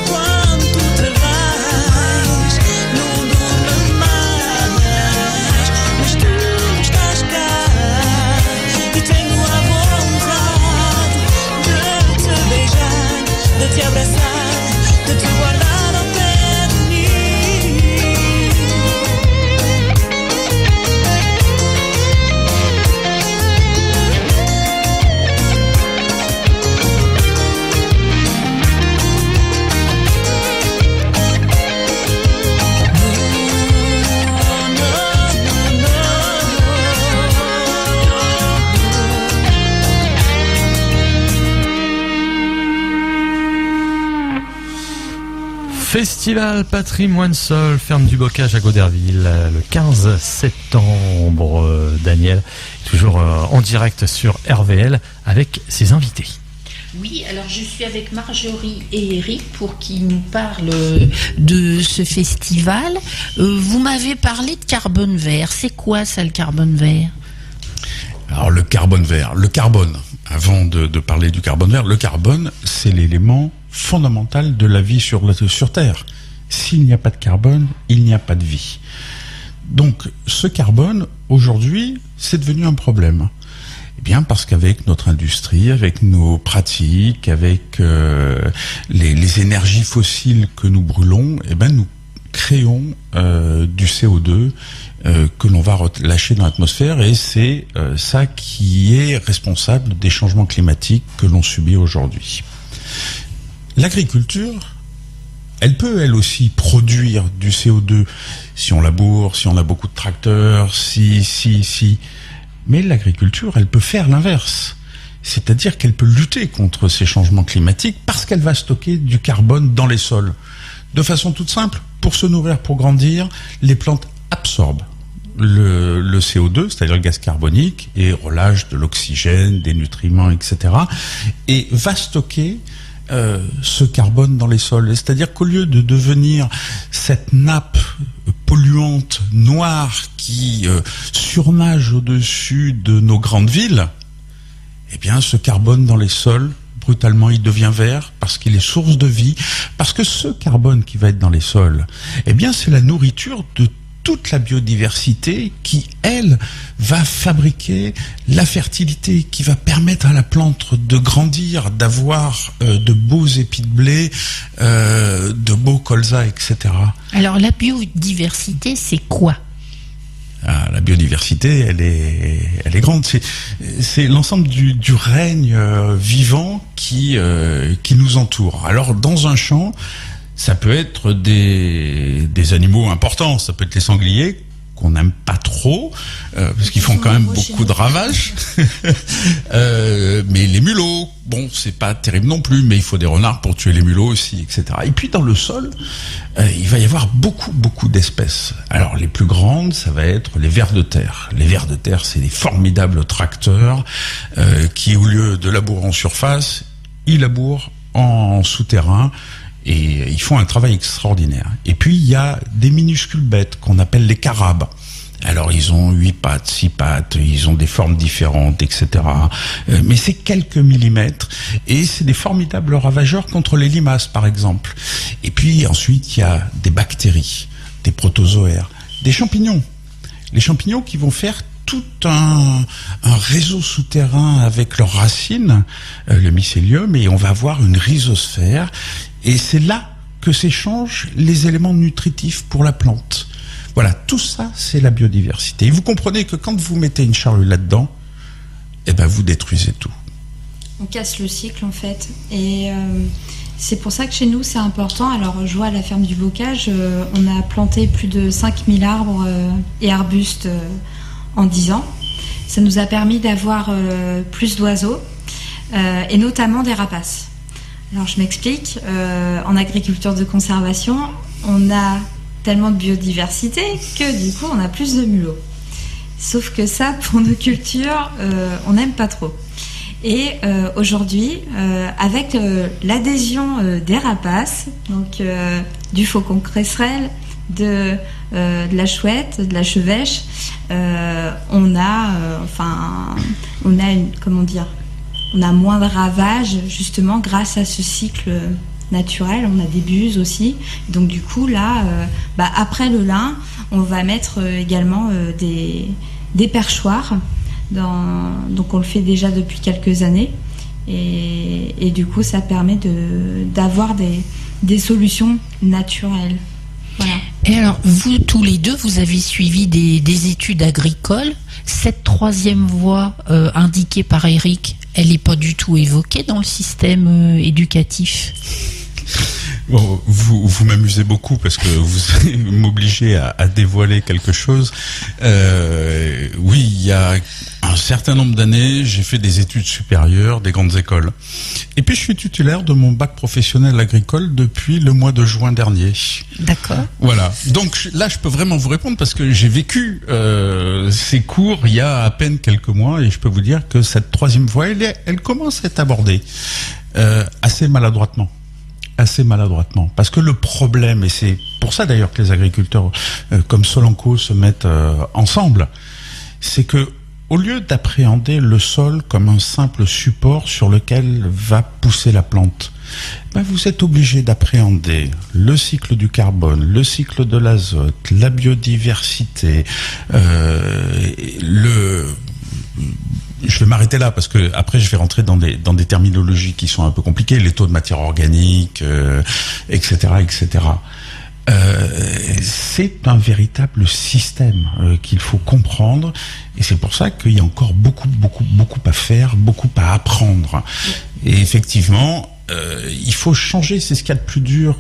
quando tu te vais. Não durmo mais, mas tu não estás cá e tenho a vontade de te beijar, de te abraçar, de te guardar ao pé de mim. Festival Patrimoine Sol, ferme du Bocage à Goderville, le 15 septembre. Daniel, toujours en direct sur RVL avec ses invités. Oui, alors je suis avec Marjorie et Eric pour qu'ils nous parlent de ce festival. Vous m'avez parlé de carbone vert. C'est quoi ça, le carbone vert ? Alors le carbone vert, le carbone, avant de parler du carbone vert, le carbone, c'est l'élément fondamental de la vie sur Terre. S'il n'y a pas de carbone, il n'y a pas de vie. Donc ce carbone, aujourd'hui, c'est devenu un problème. Eh bien parce qu'avec notre industrie, avec nos pratiques, avec les énergies fossiles que nous brûlons, eh ben nous créons du CO2 que l'on va relâcher dans l'atmosphère, et c'est ça qui est responsable des changements climatiques que l'on subit aujourd'hui. L'agriculture, elle peut elle aussi produire du CO2 si on laboure, si on a beaucoup de tracteurs, si. Mais l'agriculture, elle peut faire l'inverse. C'est-à-dire qu'elle peut lutter contre ces changements climatiques parce qu'elle va stocker du carbone dans les sols. De façon toute simple, pour se nourrir, pour grandir, les plantes absorbent le CO2, c'est-à-dire le gaz carbonique, et relâchent de l'oxygène, des nutriments, etc. et va stocker ce carbone dans les sols. C'est-à-dire qu'au lieu de devenir cette nappe polluante noire qui surnage au-dessus de nos grandes villes, eh bien, ce carbone dans les sols, brutalement, il devient vert parce qu'il est source de vie, parce que ce carbone qui va être dans les sols, eh bien, c'est la nourriture de toute la biodiversité qui, elle, va fabriquer la fertilité, qui va permettre à la plante de grandir, d'avoir de beaux épis de blé, de beaux colzas, etc. Alors, la biodiversité, c'est quoi ? La biodiversité, elle est grande. C'est l'ensemble du règne vivant qui nous entoure. Alors, dans un champ, ça peut être des animaux importants. Ça peut être les sangliers, qu'on n'aime pas trop, parce qu'ils font quand même beaucoup de ravages. Mais les mulots, bon, c'est pas terrible non plus, mais il faut des renards pour tuer les mulots aussi, etc. Et puis dans le sol, il va y avoir beaucoup d'espèces. Alors les plus grandes, ça va être les vers de terre. Les vers de terre, c'est des formidables tracteurs qui, au lieu de labourer en surface, ils labourent en souterrain. Et ils font un travail extraordinaire. Et puis, il y a des minuscules bêtes qu'on appelle les carabes. Alors, ils ont 8 pattes, 6 pattes, ils ont des formes différentes, etc. Mais c'est quelques millimètres. Et c'est des formidables ravageurs contre les limaces, par exemple. Et puis, ensuite, il y a des bactéries, des protozoaires, des champignons. Les champignons qui vont faire tout un réseau souterrain avec leurs racines, le mycélium, et on va avoir une rhizosphère. Et c'est là que s'échangent les éléments nutritifs pour la plante. Voilà, tout ça, c'est la biodiversité. Et vous comprenez que quand vous mettez une charrue là-dedans, eh ben, vous détruisez tout. On casse le cycle, en fait. Et c'est pour ça que chez nous, c'est important. Alors, je vois à la ferme du Bocage, on a planté plus de 5000 arbres et arbustes en 10 ans. Ça nous a permis d'avoir plus d'oiseaux, et notamment des rapaces. Alors je m'explique, en agriculture de conservation, on a tellement de biodiversité que du coup on a plus de mulots. Sauf que ça, pour nos cultures, on n'aime pas trop. Et aujourd'hui, avec l'adhésion des rapaces, donc du faucon cresserelle, de la chouette, de la chevêche, on a moins de ravages, justement, grâce à ce cycle naturel. On a des buses aussi. Donc, du coup, là, après le lin, on va mettre également des perchoirs. Donc, on le fait déjà depuis quelques années. Et du coup, ça permet d'avoir des solutions naturelles. Voilà. Et alors, vous, tous les deux, vous avez suivi des études agricoles. Cette troisième voie indiquée par Eric, elle n'est pas du tout évoquée dans le système éducatif. Bon, vous m'amusez beaucoup parce que vous m'obligez à dévoiler quelque chose. Oui, il y a un certain nombre d'années, j'ai fait des études supérieures, des grandes écoles. Et puis je suis titulaire de mon bac professionnel agricole depuis le mois de juin dernier. D'accord. Voilà. Donc là, je peux vraiment vous répondre parce que j'ai vécu ces cours il y a à peine quelques mois et je peux vous dire que cette troisième voie, elle commence à être abordée assez maladroitement. Parce que le problème, et c'est pour ça d'ailleurs que les agriculteurs comme Solanco se mettent ensemble, c'est que au lieu d'appréhender le sol comme un simple support sur lequel va pousser la plante, vous êtes obligé d'appréhender le cycle du carbone, le cycle de l'azote, la biodiversité, je vais m'arrêter là parce que après je vais rentrer dans des terminologies qui sont un peu compliquées, les taux de matière organique, etc., etc. C'est un véritable système qu'il faut comprendre et c'est pour ça qu'il y a encore beaucoup à faire, beaucoup à apprendre. Et effectivement, il faut changer, c'est ce qu'il y a de plus dur.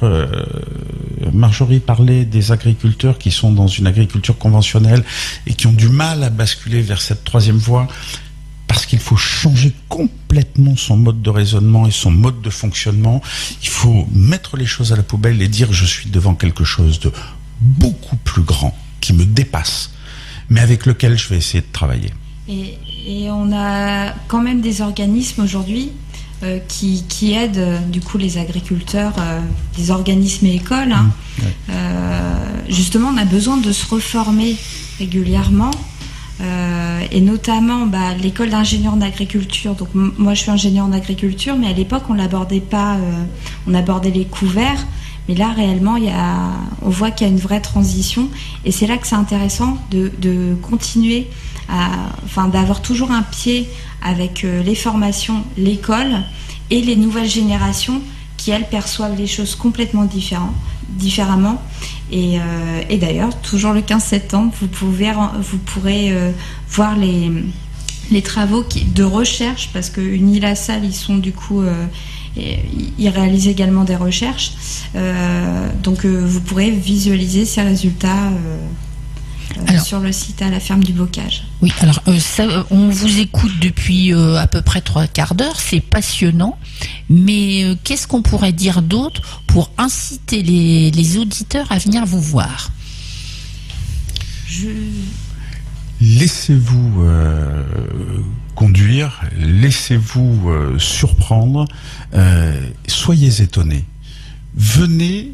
Marjorie parlait des agriculteurs qui sont dans une agriculture conventionnelle et qui ont du mal à basculer vers cette troisième voie, parce qu'il faut changer complètement son mode de raisonnement et son mode de fonctionnement. Il faut mettre les choses à la poubelle et dire je suis devant quelque chose de beaucoup plus grand, qui me dépasse, mais avec lequel je vais essayer de travailler. Et on a quand même des organismes aujourd'hui qui aident du coup les agriculteurs, des organismes et écoles. Justement, on a besoin de se reformer régulièrement. Et notamment l'école d'ingénieur en agriculture. Donc moi je suis ingénieur en agriculture, mais à l'époque on l'abordait pas, on abordait les couverts, mais là réellement on voit qu'il y a une vraie transition, et c'est là que c'est intéressant de continuer d'avoir toujours un pied avec les formations, l'école et les nouvelles générations qui elles perçoivent les choses complètement différemment. Et d'ailleurs, toujours le 15 septembre, vous pourrez voir les travaux de recherche, parce que UNILASAL, ils sont du coup, ils réalisent également des recherches. Donc vous pourrez visualiser ces résultats sur le site à la ferme du Bocage. Oui, alors on vous écoute depuis à peu près 3/4 d'heure, c'est passionnant, mais qu'est-ce qu'on pourrait dire d'autre pour inciter les auditeurs à venir vous voir? Laissez-vous conduire, laissez-vous surprendre, soyez étonnés. Venez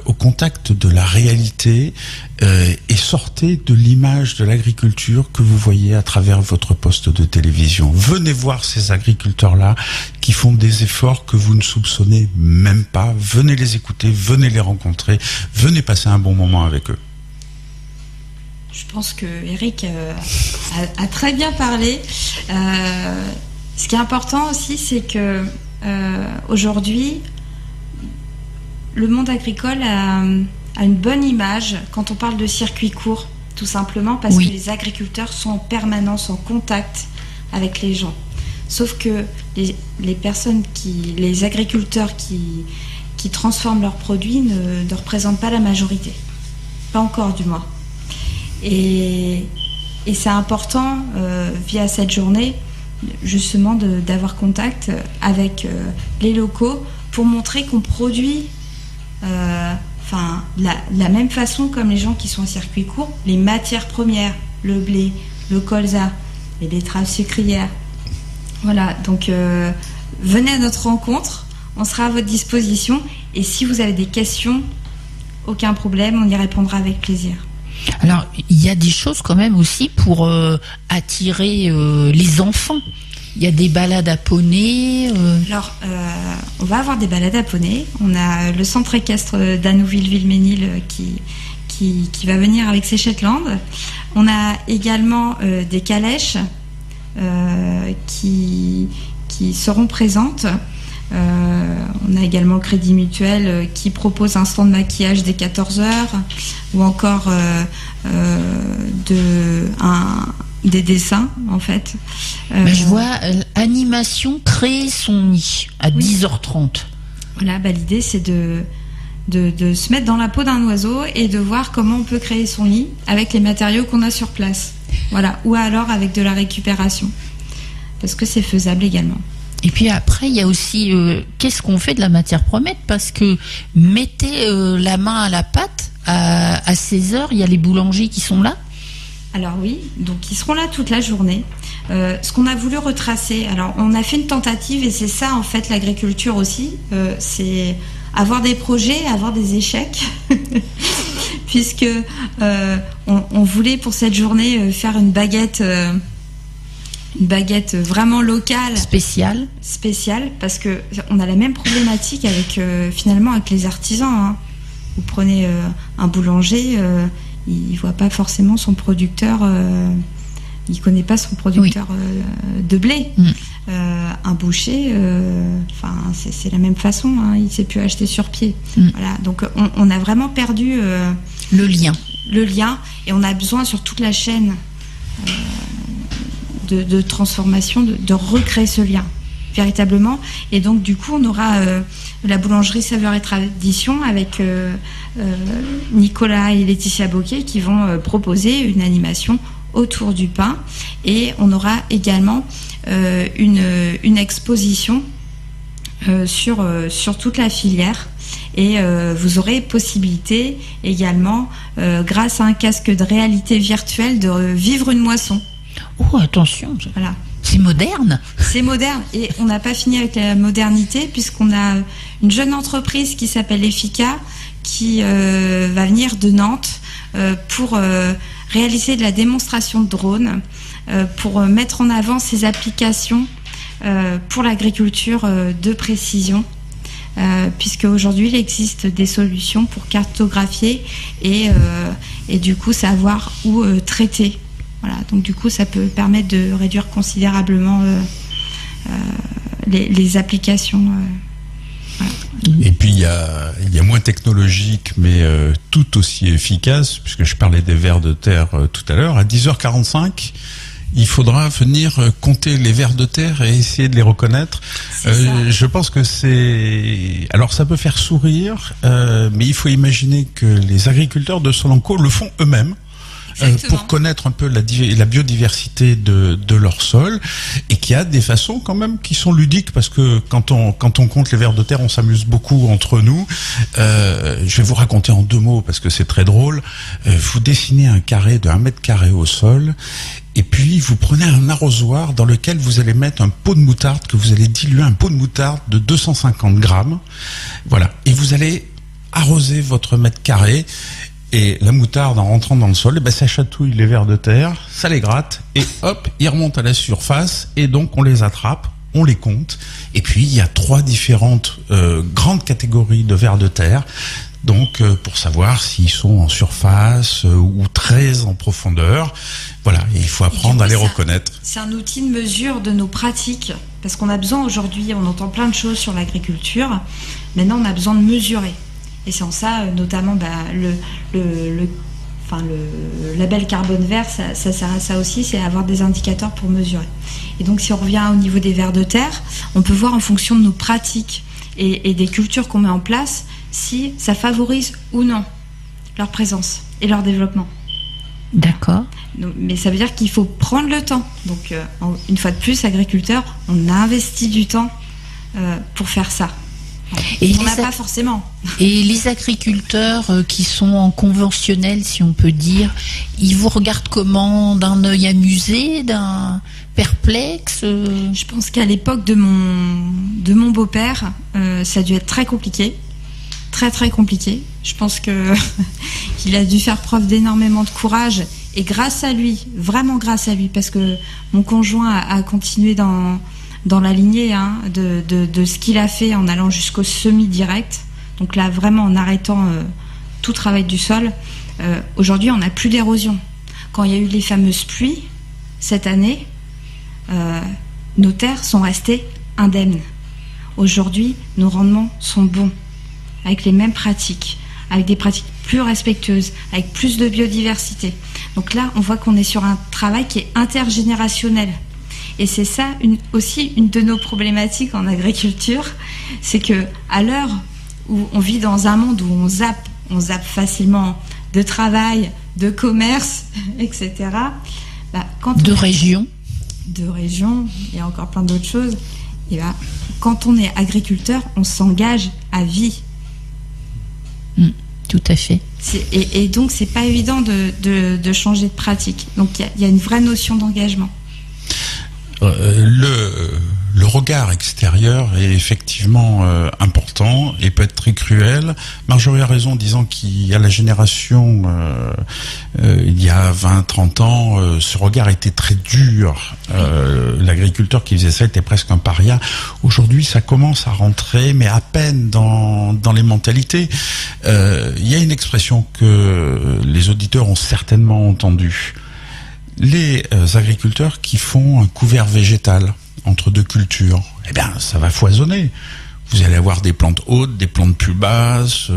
au contact de la réalité et sortez de l'image de l'agriculture que vous voyez à travers votre poste de télévision. Venez voir ces agriculteurs-là qui font des efforts que vous ne soupçonnez même pas. Venez les écouter, venez les rencontrer, venez passer un bon moment avec eux. Je pense que Eric a très bien parlé. Ce qui est important aussi, c'est que aujourd'hui, le monde agricole a une bonne image quand on parle de circuit court, tout simplement parce que les agriculteurs sont en permanence en contact avec les gens. Sauf que les agriculteurs qui transforment leurs produits ne représentent pas la majorité. Pas encore, du moins. Et c'est important, via cette journée, justement, d'avoir contact avec les locaux pour montrer qu'on produit la même façon comme les gens qui sont en circuit court, les matières premières, le blé, le colza, les betteraves sucrières. Voilà, donc venez à notre rencontre, on sera à votre disposition, et si vous avez des questions, aucun problème, on y répondra avec plaisir. Alors, il y a des choses quand même aussi pour attirer les enfants. Il y a des balades à poney. Alors, on va avoir des balades à poney. On a le centre équestre d'Anouville-Vilménil qui va venir avec ses Shetland. On a également des calèches qui seront présentes. On a également le Crédit Mutuel qui propose un stand de maquillage dès 14h, ou encore des dessins, en fait. Je vois animation créer son nid à 10h30. Voilà, l'idée c'est de se mettre dans la peau d'un oiseau et de voir comment on peut créer son nid avec les matériaux qu'on a sur place. Voilà, ou alors avec de la récupération, parce que c'est faisable également. Et puis après, il y a aussi qu'est-ce qu'on fait de la matière première, parce que mettez la main à la pâte à 16h, il y a les boulangers qui sont là. Alors oui, donc ils seront là toute la journée. Ce qu'on a voulu retracer, alors on a fait une tentative, et c'est ça en fait l'agriculture aussi, c'est avoir des projets, avoir des échecs, puisque on voulait pour cette journée faire une baguette vraiment locale, spéciale, parce que on a la même problématique avec finalement avec les artisans. Hein. Vous prenez un boulanger, il voit pas forcément son producteur, il connaît pas son producteur de blé. Un boucher, c'est la même façon, hein, il sait plus acheter sur pied. Voilà, donc on a vraiment perdu le lien, et on a besoin sur toute la chaîne de transformation de recréer ce lien. véritablement. Et donc du coup, on aura la boulangerie Saveurs et Tradition avec Nicolas et Laetitia Bocquet qui vont proposer une animation autour du pain. Et on aura également une exposition sur toute la filière. Et vous aurez possibilité également, grâce à un casque de réalité virtuelle, de vivre une moisson. Oh, attention, Voilà. c'est moderne. C'est moderne. Et on n'a pas fini avec la modernité, puisqu'on a une jeune entreprise qui s'appelle Effica, qui va venir de Nantes pour réaliser de la démonstration de drones, pour mettre en avant ces applications pour l'agriculture de précision. Puisque aujourd'hui il existe des solutions pour cartographier et du coup savoir où traiter. Voilà, donc du coup ça peut permettre de réduire considérablement les applications. Voilà. Et puis il y a moins technologique mais tout aussi efficace, puisque je parlais des vers de terre tout à l'heure. À 10h45 il faudra venir compter les vers de terre et essayer de les reconnaître. Je pense que alors ça peut faire sourire, mais il faut imaginer que les agriculteurs de Solanco le font eux-mêmes. Pour connaître un peu la biodiversité de leur sol, et qu'il y a des façons quand même qui sont ludiques, parce que quand on compte les vers de terre, on s'amuse beaucoup entre nous. Je vais vous raconter en 2 mots parce que c'est très drôle. Vous dessinez un carré de 1 mètre carré au sol, et puis vous prenez un arrosoir dans lequel vous allez mettre un pot de moutarde, que vous allez diluer, un pot de moutarde de 250 grammes. Voilà. Et vous allez arroser votre mètre carré. Et la moutarde, en rentrant dans le sol, ça chatouille les vers de terre, ça les gratte, et hop, ils remontent à la surface, et donc on les attrape, on les compte. Et puis il y a 3 différentes grandes catégories de vers de terre, donc pour savoir s'ils sont en surface ou très en profondeur. Voilà, et il faut apprendre à les reconnaître. C'est un outil de mesure de nos pratiques, parce qu'on a besoin aujourd'hui, on entend plein de choses sur l'agriculture, maintenant on a besoin de mesurer. Et c'est en ça, notamment, le label carbone vert, ça sert à ça aussi, c'est avoir des indicateurs pour mesurer. Et donc, si on revient au niveau des vers de terre, on peut voir en fonction de nos pratiques et des cultures qu'on met en place, si ça favorise ou non leur présence et leur développement. D'accord. Mais ça veut dire qu'il faut prendre le temps. Donc, une fois de plus, agriculteurs, on a investi du temps pour faire ça. Et on n'a pas forcément. Et les agriculteurs qui sont en conventionnel, si on peut dire, ils vous regardent comment, d'un œil amusé, d'un perplexe Je pense qu'à l'époque de mon beau-père, ça a dû être très compliqué. Très très compliqué. Je pense qu'il a dû faire preuve d'énormément de courage. Et grâce à lui, vraiment grâce à lui, parce que mon conjoint a continué dans la lignée de ce qu'il a fait en allant jusqu'au semi-direct. Donc là, vraiment en arrêtant tout travail du sol. Aujourd'hui, on n'a plus d'érosion. Quand il y a eu les fameuses pluies, cette année, nos terres sont restées indemnes. Aujourd'hui, nos rendements sont bons, avec les mêmes pratiques, avec des pratiques plus respectueuses, avec plus de biodiversité. Donc là, on voit qu'on est sur un travail qui est intergénérationnel. Et c'est ça aussi une de nos problématiques en agriculture, c'est que à l'heure où on vit dans un monde où on zappe facilement de travail, de commerce, etc. De région, il y a encore plein d'autres choses. Et quand on est agriculteur, on s'engage à vie. Tout à fait. Et donc c'est pas évident de changer de pratique. Donc il y a une vraie notion d'engagement. Le regard extérieur est effectivement important et peut être très cruel. Marjorie a raison en disant qu'il y a la génération il y a 20-30 ans, ce regard était très dur. L'agriculteur qui faisait ça était presque un paria. Aujourd'hui, ça commence à rentrer, mais à peine dans les mentalités. Il y a une expression que les auditeurs ont certainement entendue. Les agriculteurs qui font un couvert végétal entre 2 cultures, ça va foisonner. Vous allez avoir des plantes hautes, des plantes plus basses,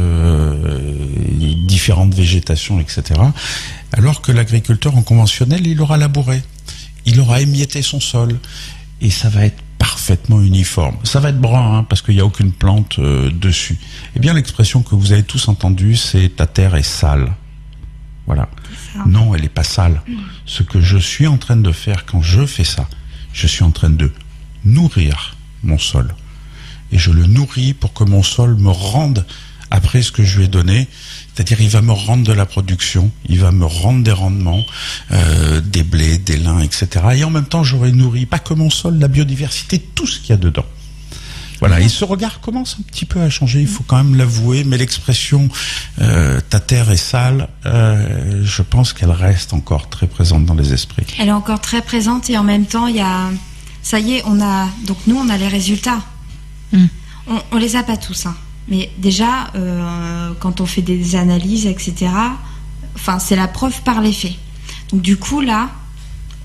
différentes végétations, etc. Alors que l'agriculteur en conventionnel, il aura labouré, il aura émietté son sol, et ça va être parfaitement uniforme. Ça va être brun, parce qu'il n'y a aucune plante dessus. Eh bien, l'expression que vous avez tous entendue, c'est « ta terre est sale ». Voilà. Non, elle n'est pas sale. Ce que je suis en train de faire quand je fais ça, je suis en train de nourrir mon sol. Et je le nourris pour que mon sol me rende après ce que je lui ai donné. C'est-à-dire, il va me rendre de la production, il va me rendre des rendements, des blés, des lins, etc. Et en même temps, j'aurai nourri, pas que mon sol, la biodiversité, tout ce qu'il y a dedans. Voilà, et ce regard commence un petit peu à changer, il faut quand même l'avouer, mais l'expression ta terre est sale, je pense qu'elle reste encore très présente dans les esprits. Elle est encore très présente et en même temps, il y a, ça y est, on a les résultats. On les a pas tous, hein. Mais déjà, quand on fait des analyses, etc., enfin, c'est la preuve par les faits. Donc du coup, là,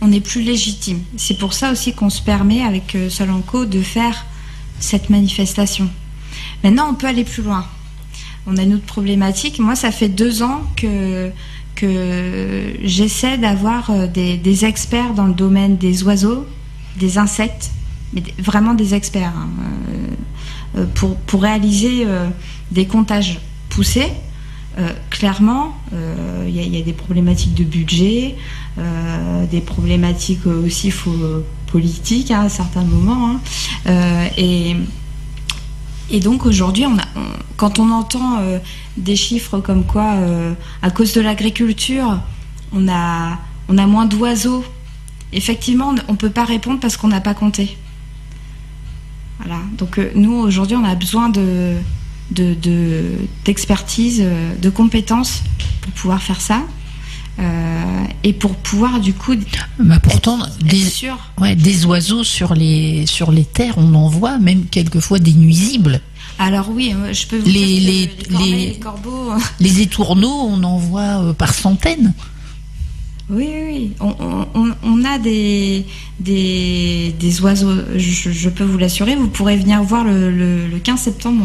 on est plus légitime. C'est pour ça aussi qu'on se permet, avec Solanco, de faire cette manifestation. Maintenant, on peut aller plus loin. On a une autre problématique. Moi, ça fait 2 ans que j'essaie d'avoir des experts dans le domaine des oiseaux, des insectes, mais vraiment des experts, hein, pour réaliser des comptages poussés. Clairement, il y a des problématiques de budget, des problématiques aussi politiques, hein, à certains moments, hein. Et donc aujourd'hui, quand on entend des chiffres comme quoi, à cause de l'agriculture, on a moins d'oiseaux, effectivement, on ne peut pas répondre parce qu'on n'a pas compté. Voilà. Donc nous, aujourd'hui, on a besoin d'expertise, de compétences pour pouvoir faire ça. Et pour pouvoir du coup pourtant des oiseaux sur les terres, on en voit même quelquefois des nuisibles. Alors oui, je peux vous dire que les corbeaux, les étourneaux, on en voit par centaines. Oui, on a des oiseaux, je peux vous l'assurer. Vous pourrez venir voir le 15 septembre,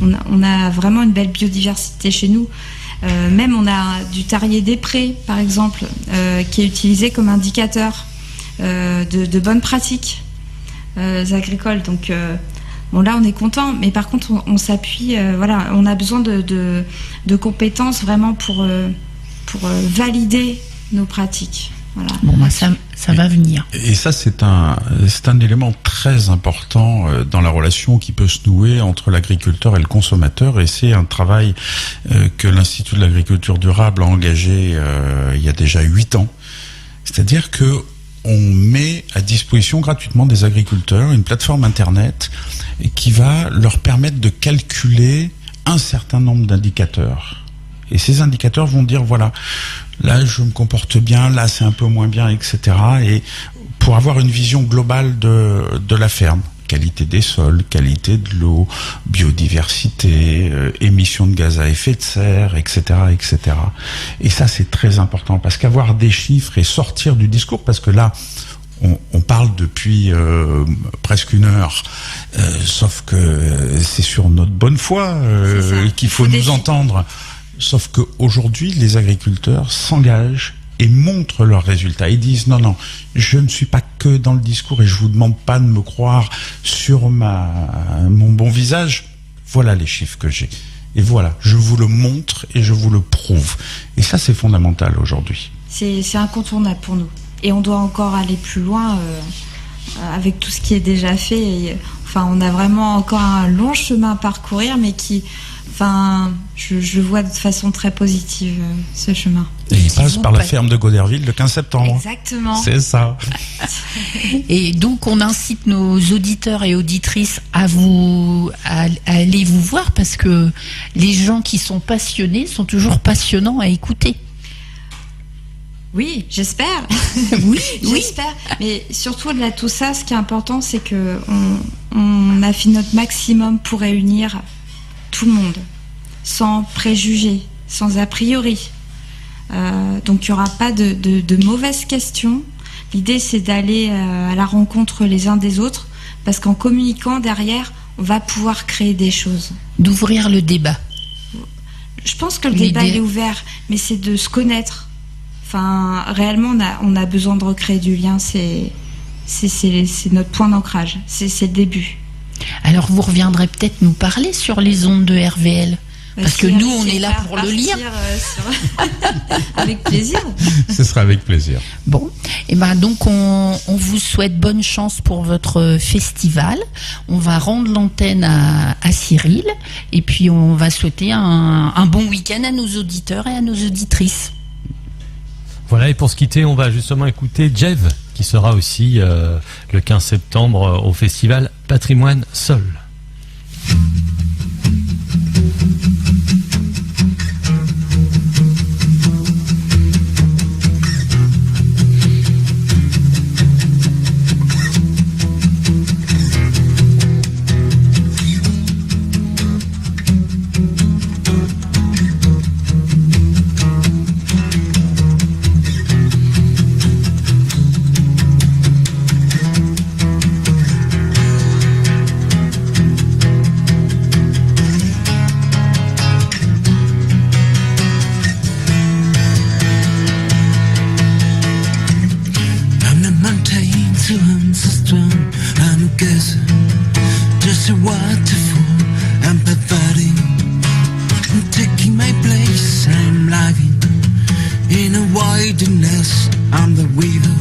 on a vraiment une belle biodiversité chez nous. Même on a du tarier des prés, par exemple, qui est utilisé comme indicateur de bonnes pratiques agricoles. Donc bon, là on est content, mais par contre on s'appuie, voilà, on a besoin de compétences vraiment pour valider nos pratiques. Voilà. Bon, ça va venir. Et ça, c'est un élément très important dans la relation qui peut se nouer entre l'agriculteur et le consommateur. Et c'est un travail que l'Institut de l'agriculture durable a engagé il y a déjà 8 ans. C'est-à-dire que on met à disposition gratuitement des agriculteurs une plateforme internet qui va leur permettre de calculer un certain nombre d'indicateurs. Et ces indicateurs vont dire, voilà, là je me comporte bien, là c'est un peu moins bien, etc. Et pour avoir une vision globale de la ferme, qualité des sols, qualité de l'eau, biodiversité, émissions de gaz à effet de serre, etc., etc. Et ça c'est très important, parce qu'avoir des chiffres et sortir du discours, parce que là on parle depuis presque 1 heure, sauf que c'est sur notre bonne foi qu'il faut nous entendre. Sauf qu'aujourd'hui, les agriculteurs s'engagent et montrent leurs résultats. Ils disent non, je ne suis pas que dans le discours et je vous demande pas de me croire sur mon bon visage. Voilà les chiffres que j'ai. Et voilà, je vous le montre et je vous le prouve. Et ça, c'est fondamental aujourd'hui. C'est incontournable pour nous. Et on doit encore aller plus loin avec tout ce qui est déjà fait. Et, enfin, on a vraiment encore un long chemin à parcourir, mais qui... Enfin, je vois de façon très positive ce chemin. Et il passe par la ferme de Goderville le 15 septembre. Exactement. C'est ça. Et donc, on incite nos auditeurs et auditrices à aller vous voir, parce que les gens qui sont passionnés sont toujours passionnants à écouter. Oui, j'espère. Oui, j'espère. Mais surtout, au-delà de tout ça, ce qui est important, c'est que on a fait notre maximum pour réunir tout le monde, sans préjugés, sans a priori. Donc il n'y aura pas de mauvaises questions. L'idée, c'est d'aller à la rencontre les uns des autres, parce qu'en communiquant derrière, on va pouvoir créer des choses. D'ouvrir le débat. Je pense que le débat il est ouvert, mais c'est de se connaître. Enfin, réellement, on a besoin de recréer du lien. c'est notre point d'ancrage. C'est le début. Alors vous reviendrez peut-être nous parler sur les ondes de RVL. Parce que nous, on est là pour le lire. Avec plaisir. Ce sera avec plaisir. Bon, et ben donc on vous souhaite bonne chance pour votre festival. On va rendre l'antenne à Cyril et puis on va souhaiter un bon week-end à nos auditeurs et à nos auditrices. Voilà, et pour se quitter, on va justement écouter Jeff, qui sera aussi le 15 septembre au festival Patrimoine Sol. Just a waterfall, I'm perverting. I'm taking my place, I'm living in a wilderness. I'm the weaver,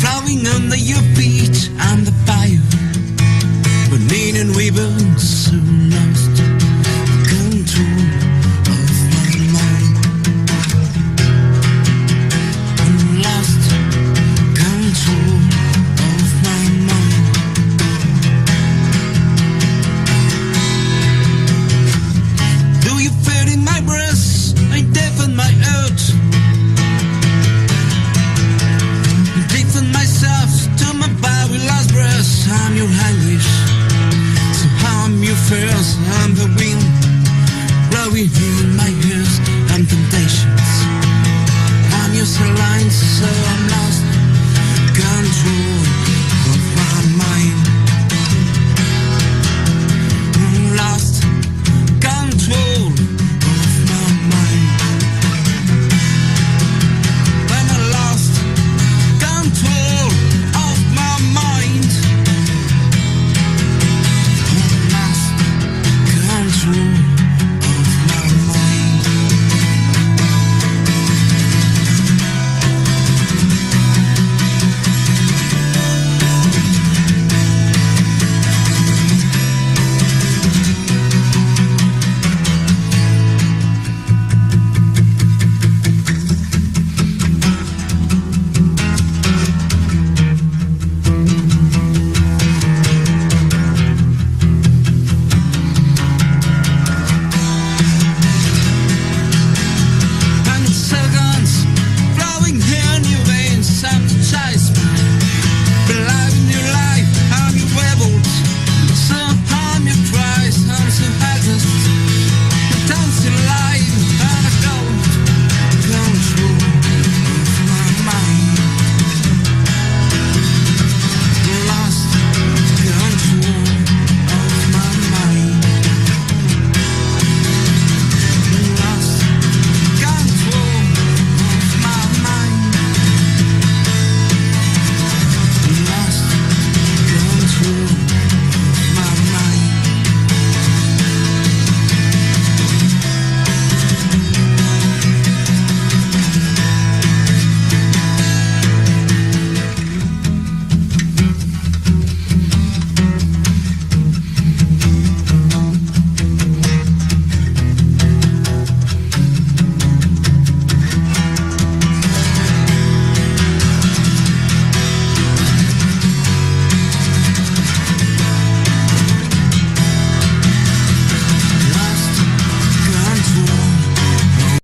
flowing under your feet. I'm the fire, burning and weaving, so lost control of my mind. I'm lost control of my mind. Do you feel in my breast? I deafen my earth. Deepen myself to my body last breath. I'm your anguish, so I'm your fears. I'm the wind blowing in my ears. I'm temptations. I'm your saline soul.